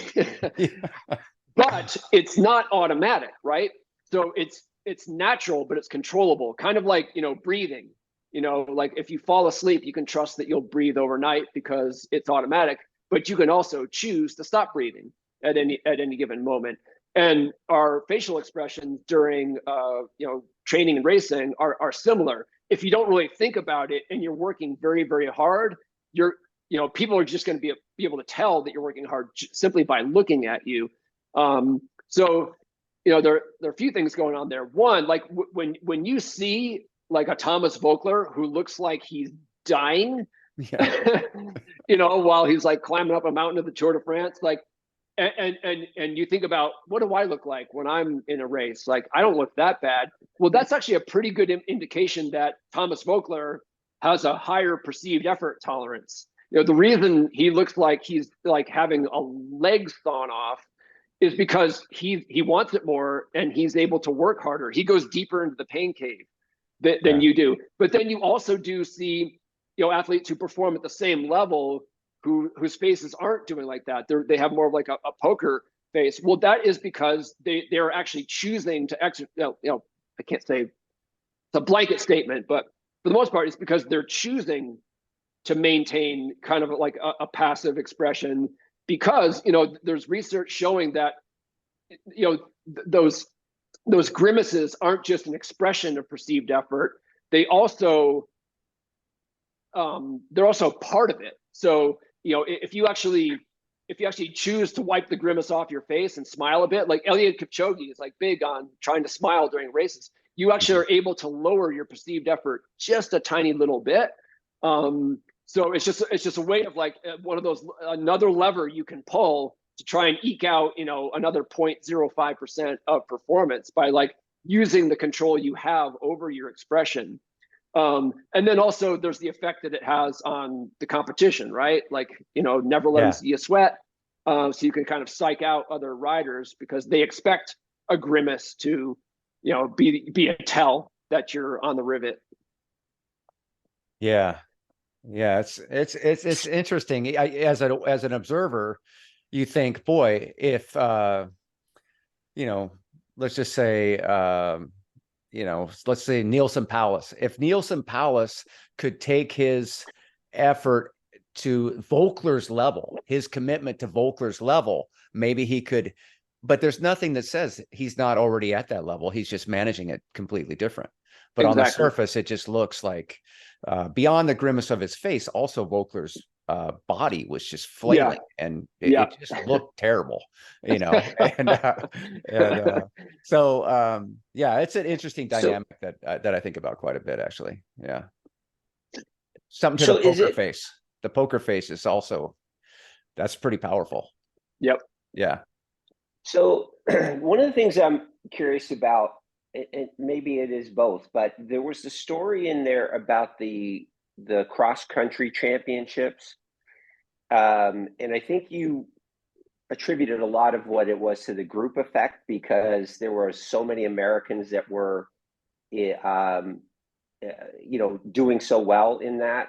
But it's not automatic, right? So it's natural, but it's controllable, kind of like breathing. Like if you fall asleep, you can trust that you'll breathe overnight because it's automatic, but you can also choose to stop breathing at any given moment. And our facial expressions during training and racing are similar. If you don't really think about it and you're working very, very hard, people are just going to be able to tell that you're working hard simply by looking at you. So there are a few things going on there. One, like when you see like a Thomas Voeckler who looks like he's dying, while he's like climbing up a mountain of the Tour de France, like, and you think about, what do I look like when I'm in a race? Like, I don't look that bad. Well, that's actually a pretty good indication that Thomas Voeckler has a higher perceived effort tolerance. The reason he looks like he's like having a leg sawn off is because he wants it more, and he's able to work harder. He goes deeper into the pain cave than you do. But then you also do see athletes who perform at the same level whose faces aren't doing like that. They have more of like a poker face. Well, that is because they're actually choosing to I can't say it's a blanket statement, but for the most part, it's because they're choosing to maintain kind of like a passive expression, because there's research showing that those grimaces aren't just an expression of perceived effort. They're also part of it. So if you actually choose to wipe the grimace off your face and smile a bit, like Eliud Kipchoge is like big on trying to smile during races, you actually are able to lower your perceived effort just a tiny little bit. So it's just a way of like one of those, another lever you can pull to try and eke out another 0.05% of performance by like using the control you have over your expression. And then also there's the effect that it has on the competition, right? Like, never let them see you sweat. So you can kind of psych out other riders because they expect a grimace to, be a tell that you're on the rivet. Yeah. Yeah, it's interesting. As an observer, you think, boy, if let's just say let's say Nielsen Palace. If Nielsen Palace could take his effort to Volkler's level, his commitment to Volkler's level, maybe he could, but there's nothing that says he's not already at that level. He's just managing it completely different. But on the surface, it just looks like beyond the grimace of his face, also Volkler's body was just flailing and it just looked terrible, and so it's an interesting dynamic that I think about quite a bit, actually. Yeah. Something to the poker face. The poker face is also, that's pretty powerful. Yep. Yeah. So one of the things I'm curious about, and maybe it is both, but there was a story in there about the cross country championships. And I think you attributed a lot of what it was to the group effect because there were so many Americans that were, doing so well in that.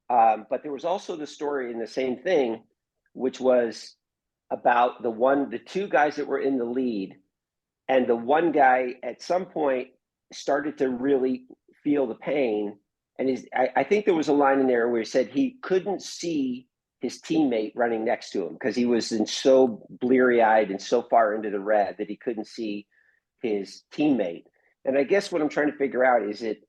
But there was also the story in the same thing, which was about the two guys that were in the lead. And the one guy at some point started to really feel the pain. And I think there was a line in there where he said he couldn't see his teammate running next to him because he was so bleary-eyed and so far into the red that he couldn't see his teammate. And I guess what I'm trying to figure out is it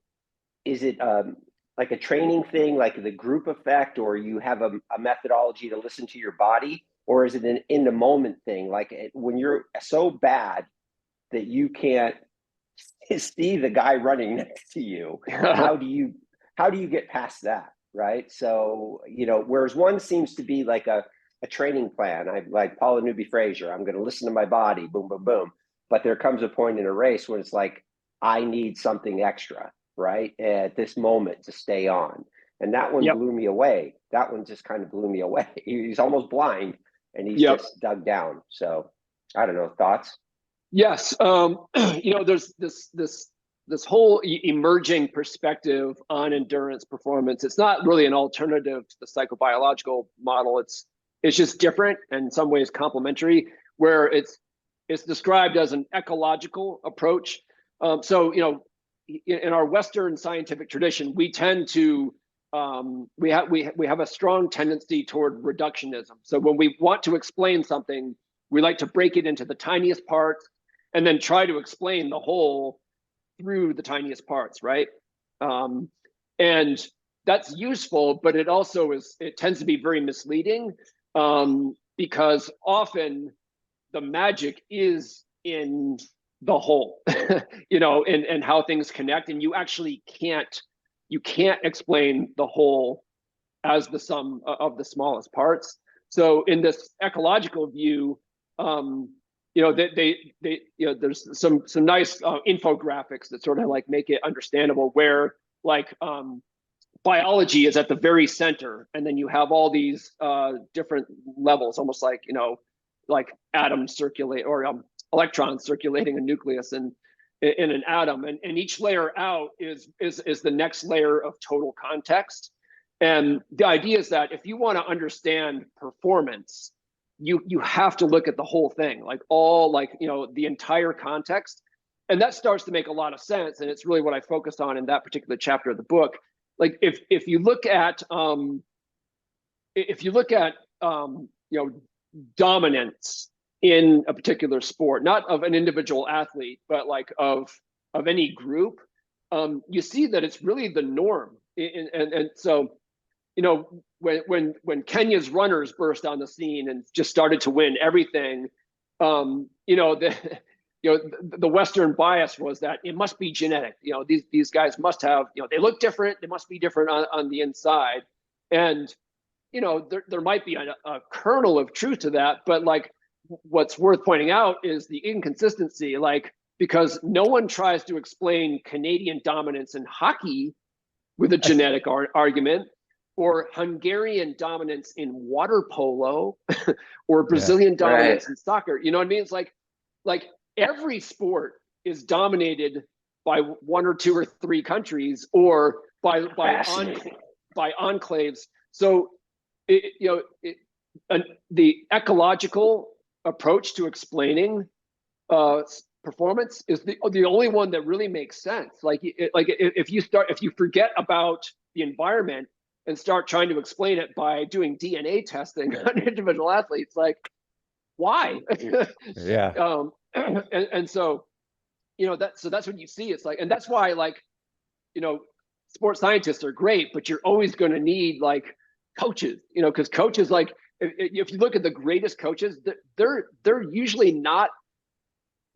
like a training thing, like the group effect, or you have a methodology to listen to your body, or is it an in the moment thing? Like when you're so bad that you can't see the guy running next to you, how do you get past that? Right. So, whereas one seems to be like a training plan. I like Paula Newby Fraser. I'm going to listen to my body, boom, boom, boom. But there comes a point in a race when it's like, I need something extra, right, at this moment to stay on. And that one blew me away. That one just kind of blew me away. He's almost blind and he's just dug down. So I don't know, thoughts? Yes. There's this whole emerging perspective on endurance performance. It's not really an alternative to the psychobiological model. It's just different and in some ways complementary, where it's described as an ecological approach. So in our Western scientific tradition, we tend to we have a strong tendency toward reductionism. So when we want to explain something, we like to break it into the tiniest parts and then try to explain the whole through the tiniest parts, right? And that's useful, but it also tends to be very misleading because often the magic is in the whole, and how things connect, and you actually can't explain the whole as the sum of the smallest parts. So in this ecological view, there's some nice infographics that sort of like make it understandable, where like biology is at the very center, and then you have all these different levels, almost like like atoms circulate, or electrons circulating a nucleus in an atom, and each layer out is the next layer of total context. And the idea is that if you want to understand performance, you have to look at the whole thing, like the entire context. And that starts to make a lot of sense. And it's really what I focused on in that particular chapter of the book. Like if you look at dominance in a particular sport, not of an individual athlete, but like of any group, you see that it's really the norm. And so, when Kenya's runners burst on the scene and just started to win everything, the Western bias was that it must be genetic. These guys must have, they look different. They must be different on the inside. And, there might be a kernel of truth to that, but like what's worth pointing out is the inconsistency, because no one tries to explain Canadian dominance in hockey with a genetic argument, or Hungarian dominance in water polo, or Brazilian dominance in soccer. You know what I mean? It's like every sport is dominated by one or two or three countries, or by enclaves. So the ecological approach to explaining performance is the only one that really makes sense. If you forget about the environment and start trying to explain it by doing DNA testing on individual athletes, like, why? Yeah. And so, that's what you see. It's like, and that's why, like, sports scientists are great, but you're always going to need like coaches, because coaches, like, if you look at the greatest coaches, they're usually not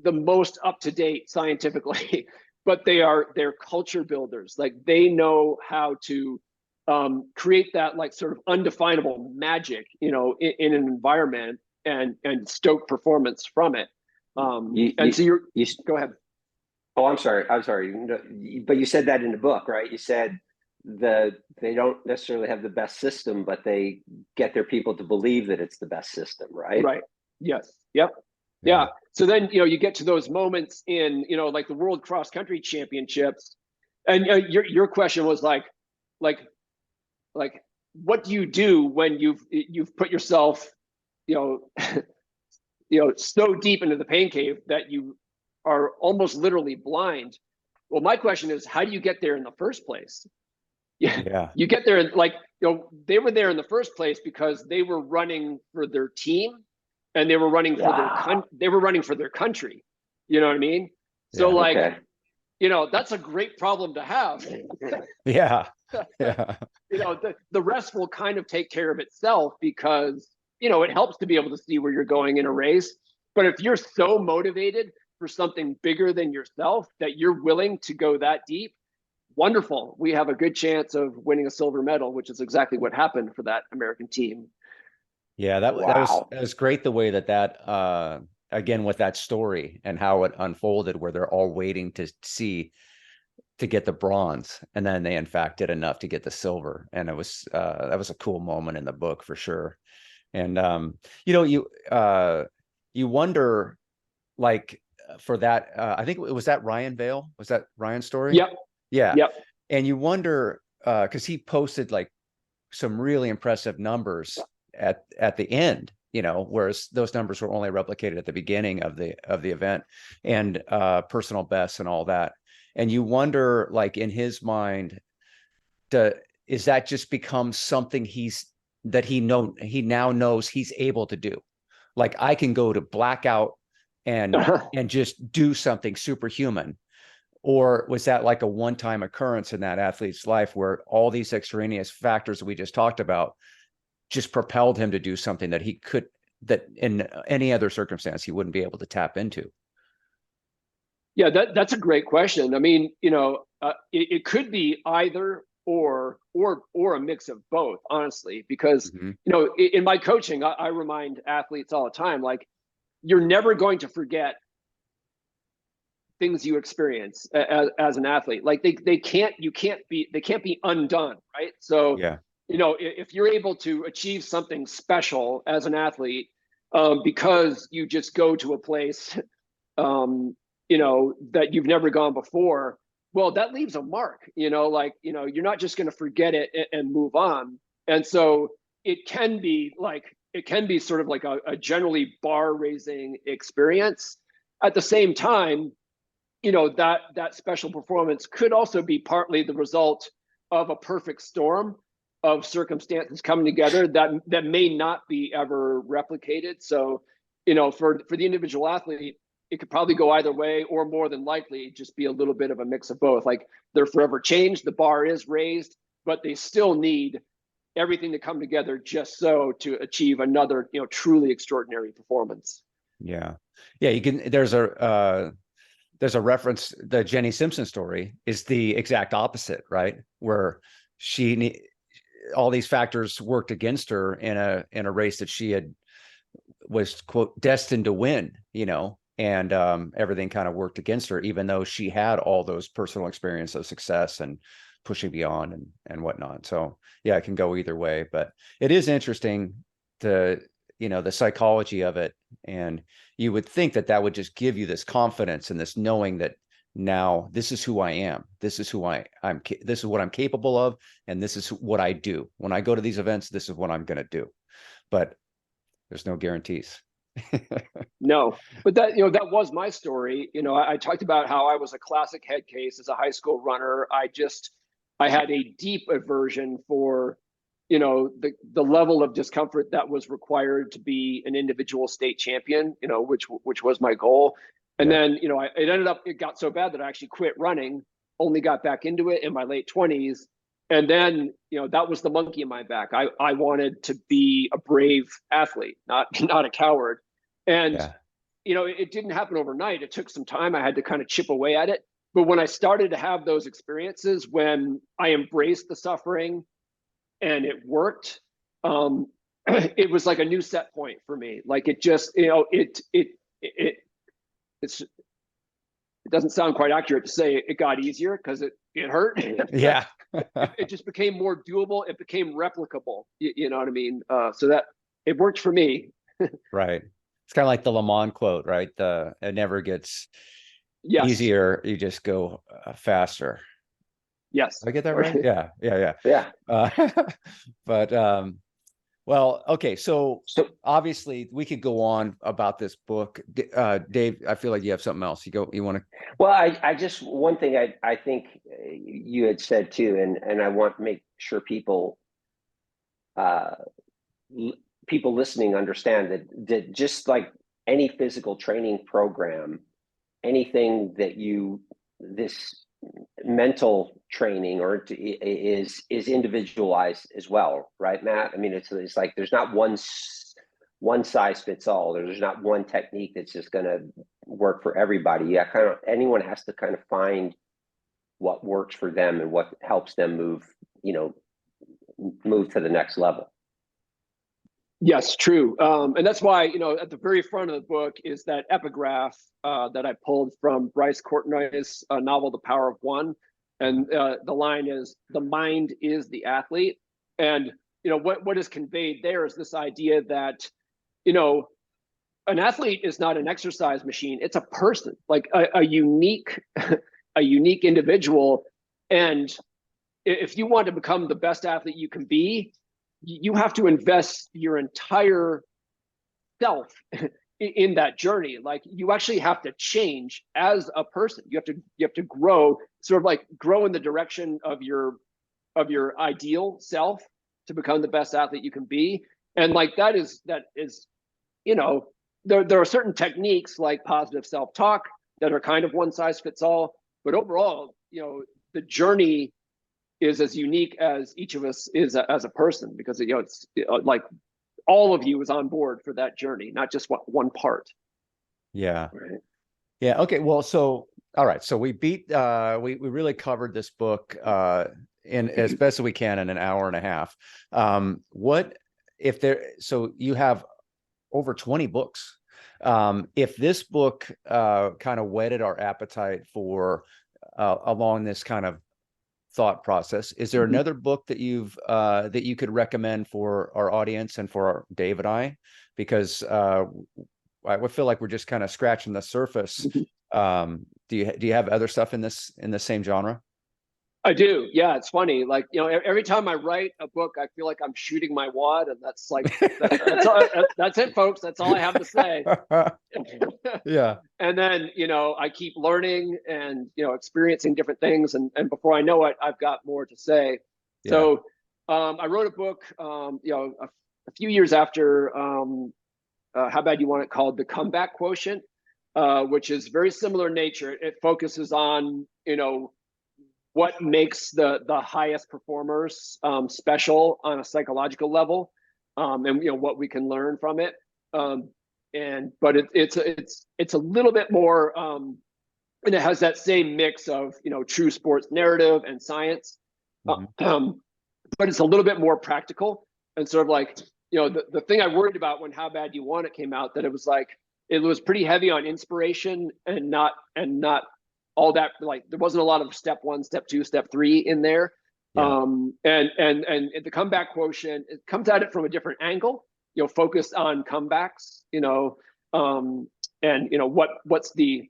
the most up-to-date scientifically, but they're culture builders. Like, they know how to create that, like, sort of undefinable magic, in an environment, and stoke performance from it. So you go ahead. Oh, I'm sorry. But you said that in the book, right? You said they don't necessarily have the best system, but they get their people to believe that it's the best system, right? Right. Yes. Yep. Yeah. So then, you get to those moments in, like the World Cross Country Championships, and your question was like, what do you do when you've put yourself, so deep into the pain cave that you are almost literally blind? Well, my question is, how do you get there in the first place? Yeah. You get there, like, they were there in the first place because they were running for their team, and they were running for their country. You know what I mean? So, that's a great problem to have. Yeah. The rest will kind of take care of itself, because it helps to be able to see where you're going in a race. But if you're so motivated for something bigger than yourself that you're willing to go that deep, wonderful. We have a good chance of winning a silver medal, which is exactly what happened for that American team. Yeah, that was great, the way that again, with that story and how it unfolded, where they're all waiting to get the bronze, and then they in fact did enough to get the silver. And it was that was a cool moment in the book for sure. And you wonder, like, for that, I think it was that Ryan Vale, was that Ryan's story? Yep. Yeah. Yep. And you wonder, because he posted like some really impressive numbers at the end, whereas those numbers were only replicated at the beginning of the event, and personal bests and all that. And you wonder, like, in his mind, is that just become something he now knows he's able to do? Like, I can go to blackout and just do something superhuman. Or was that like a one-time occurrence in that athlete's life, where all these extraneous factors that we just talked about just propelled him to do something that in any other circumstance he wouldn't be able to tap into? Yeah, that's a great question. I mean, it could be either or a mix of both, honestly, because in my coaching, I remind athletes all the time, like, you're never going to forget things you experience as an athlete. Like, they can't be undone, right? So if you're able to achieve something special as an athlete, because you just go to a place that you've never gone before, well, that leaves a mark. You're not just going to forget it and move on. And so it can be sort of like a generally bar raising experience. At the same time, that special performance could also be partly the result of a perfect storm of circumstances coming together that may not be ever replicated. So, for the individual athlete, it could probably go either way, or more than likely just be a little bit of a mix of both. Like, they're forever changed, the bar is raised, but they still need everything to come together just so to achieve another, truly extraordinary performance. Yeah. You can, there's a reference, the Jenny Simpson story is the exact opposite, right? Where all these factors worked against her in a race that she was, quote, destined to win, and everything kind of worked against her, even though she had all those personal experience of success and pushing beyond and whatnot. So yeah, it can go either way, but it is interesting to, the psychology of it. And you would think that would just give you this confidence and this knowing that now this is who I am. This is who I'm. This is what I'm capable of. And this is what I do. When I go to these events, this is what I'm going to do. But there's no guarantees. No, but that was my story. I talked about how I was a classic head case as a high school runner. I had a deep aversion for, the level of discomfort that was required to be an individual state champion, which was my goal. And then, it got so bad that I actually quit running, only got back into it in my late 20s. And then, that was the monkey in my back. I wanted to be a brave athlete, not a coward. And, it didn't happen overnight. It took some time. I had to kind of chip away at it. But when I started to have those experiences, when I embraced the suffering and it worked, it was like a new set point for me. Like it just, it doesn't sound quite accurate to say it got easier because it hurt. Yeah. It just became more doable. It became replicable. You know what I mean? So that it worked for me. Right. It's kind of like the Le Mans quote, right? It never gets easier. You just go faster. Yes. Did I get that right? Yeah. But well, okay. So obviously we could go on about this book. Dave, I feel like you have something else. You want to? Well, I just, one thing I think you had said too, and I want to make sure people listening understand that just like any physical training program, anything that this mental training or is individualized as well, right, Matt? I mean, it's like there's not one size fits all. There's not one technique that's just going to work for everybody. Yeah, anyone has to kind of find what works for them and what helps them move to the next level. Yes, true. And that's why, at the very front of the book is that epigraph that I pulled from Bryce Courtney's novel, The Power of One. And the line is, "The mind is the athlete." And, what is conveyed there is this idea that, an athlete is not an exercise machine. It's a person, like a unique, a unique individual. And if you want to become the best athlete you can be, you have to invest your entire self in that journey. Like you actually have to change as a person. You have to grow, sort of like grow in the direction of your ideal self to become the best athlete you can be. And like that is, there are certain techniques like positive self-talk that are kind of one size fits all, but overall, the journey is as unique as each of us is as a person, because it's like all of you is on board for that journey, not just one part. Yeah. Right. Yeah. Okay. Well, so all right. So we we really covered this book in as best as we can in an hour and a half. So you have over 20 books. If this book kind of whetted our appetite for along this kind of thought process, is there another book that that you could recommend for our audience and for Dave and I? Because I would feel like we're just kind of scratching the surface. Do you have other stuff in the same genre? I do. Yeah, it's funny. Like, every time I write a book, I feel like I'm shooting my wad, and that's like, that's it, folks. That's all I have to say. Yeah. And then, I keep learning and, experiencing different things. And before I know it, I've got more to say. Yeah. So I wrote a book, a few years after How Bad You Want It, called The Comeback Quotient, which is very similar in nature. It focuses on, what makes the highest performers special on a psychological level, and what we can learn from it. But it's a little bit more, and it has that same mix of true sports narrative and science, but it's a little bit more practical and sort of like the thing I worried about when How Bad You Want It came out, that it was pretty heavy on inspiration and not all that, like there wasn't a lot of step 1, step 2, step 3 in there. Yeah. And the comeback quotient, it comes at it from a different angle, focused on comebacks, and what's the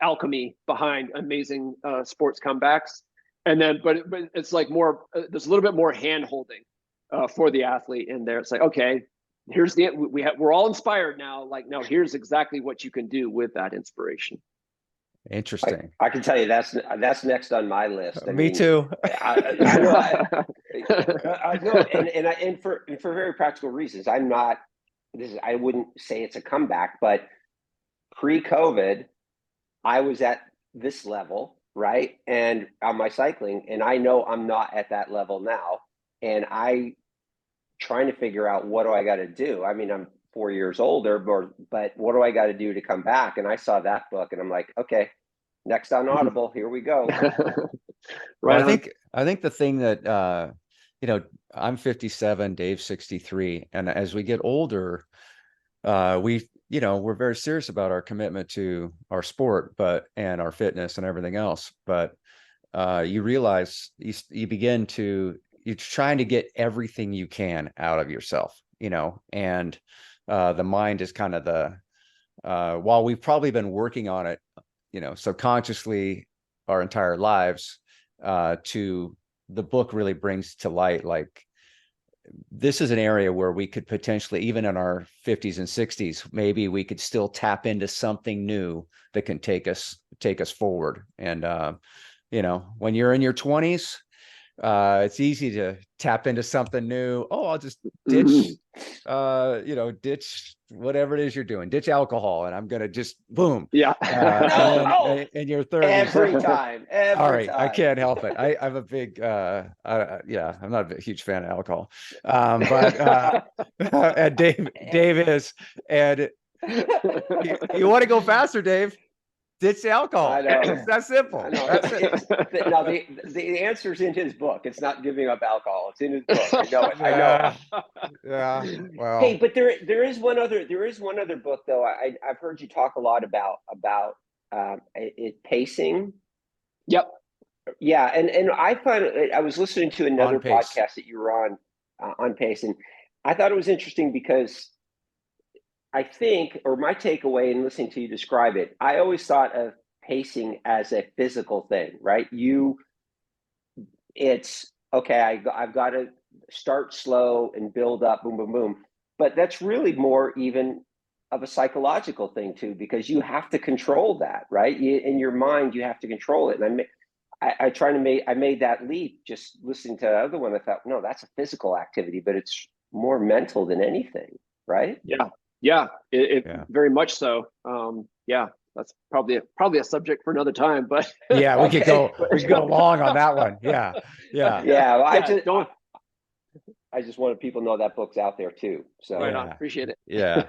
alchemy behind amazing sports comebacks. And then, but it's like more, there's a little bit more hand holding for the athlete in there. It's like, okay, we're all inspired now. Like, now here's exactly what you can do with that inspiration. Interesting. I can tell you that's next on my list. Me too. I know. I know, and for very practical reasons. I wouldn't say it's a comeback, but pre-COVID, I was at this level, right? And on my cycling, and I know I'm not at that level now. And I trying to figure out, what do I got to do? I mean, I'm 4 years older, but what do I got to do to come back? And I saw that book and I'm like, okay, next on Audible, here we go. Right. Well, I think the thing that, I'm 57, Dave's 63. And as we get older, we're very serious about our commitment to our sport, and our fitness and everything else. But you realize you're trying to get everything you can out of yourself, and the mind is kind of while we've probably been working on it, subconsciously our entire lives, to the book really brings to light, like, this is an area where we could potentially, even in our 50s and 60s, maybe we could still tap into something new that can take us forward. And, when you're in your 20s, it's easy to tap into something new. Oh, I'll just ditch, ditch whatever it is you're doing, ditch alcohol, and I'm going to just boom. Yeah. In your 30s. Every time. All right. I can't help it. I'm a big, I'm not a huge fan of alcohol. But and Dave is, and you want to go faster, Dave? Ditch the alcohol. I know. It's that simple. No, the answer's in his book. It's not giving up alcohol. It's in his book. I know it. I know. Yeah. Well. Hey, but there is one other book though. I've heard you talk a lot about pacing. Yep. Yeah, and I find I was listening to another podcast that you were on pace, and I thought it was interesting because I think, or my takeaway in listening to you describe it, I always thought of pacing as a physical thing, right? It's okay. I've got to start slow and build up, boom, boom, boom. But that's really more even of a psychological thing too, because you have to control that, right? In your mind, you have to control it. And I made that leap just listening to the other one. I thought, no, that's a physical activity, but it's more mental than anything, right? Yeah, it very much so. That's probably a subject for another time, but yeah, we could go long on that one. Yeah. Well, I just wanted people to know that book's out there too. So right on. Appreciate it. Yeah.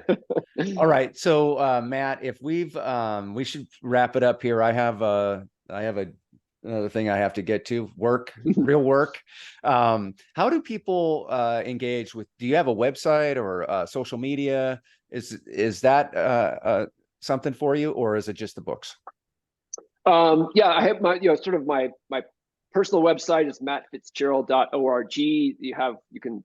All right. So Matt, if we should wrap it up here. I have another thing I have to get to, real work. How do people engage with, do you have a website or social media? Is that something for you, or is it just the books? I have my, sort of my personal website is mattfitzgerald.org. You can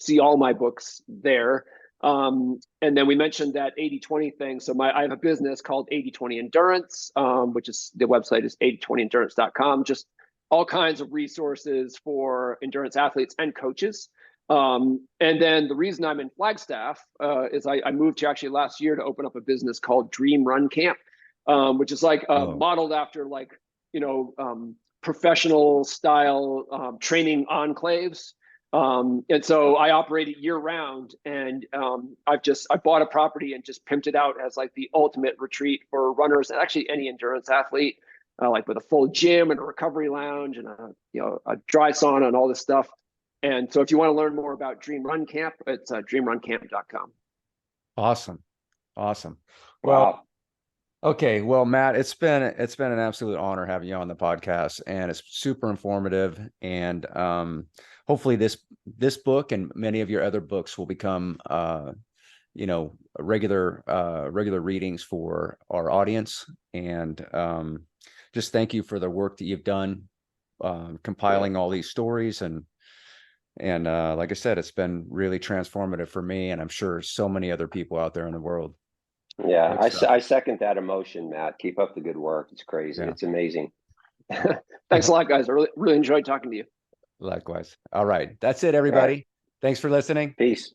see all my books there. And then we mentioned that 80-20 thing. So I have a business called 80-20 Endurance, which is, the website is 8020endurance.com. Just all kinds of resources for endurance athletes and coaches. And then the reason I'm in Flagstaff is I moved here actually last year to open up a business called Dream Run Camp, which is like modeled after professional style training enclaves. And so I operate it year round, and I bought a property and just pimped it out as like the ultimate retreat for runners and actually any endurance athlete, like with a full gym and a recovery lounge and a dry sauna and all this stuff. And so if you want to learn more about Dream Run Camp, it's dreamruncamp.com. Awesome. Well, okay. Well, Matt, it's been an absolute honor having you on the podcast, and it's super informative. And hopefully this book and many of your other books will become regular readings for our audience. And just thank you for the work that you've done compiling all these stories. And like I said, it's been really transformative for me, and I'm sure so many other people out there in the world. Yeah, Good stuff. I second that emotion, Matt. Keep up the good work. It's crazy. Yeah. It's amazing. Thanks a lot, guys. I really enjoyed talking to you. Likewise. All right. That's it, everybody. Right. Thanks for listening. Peace.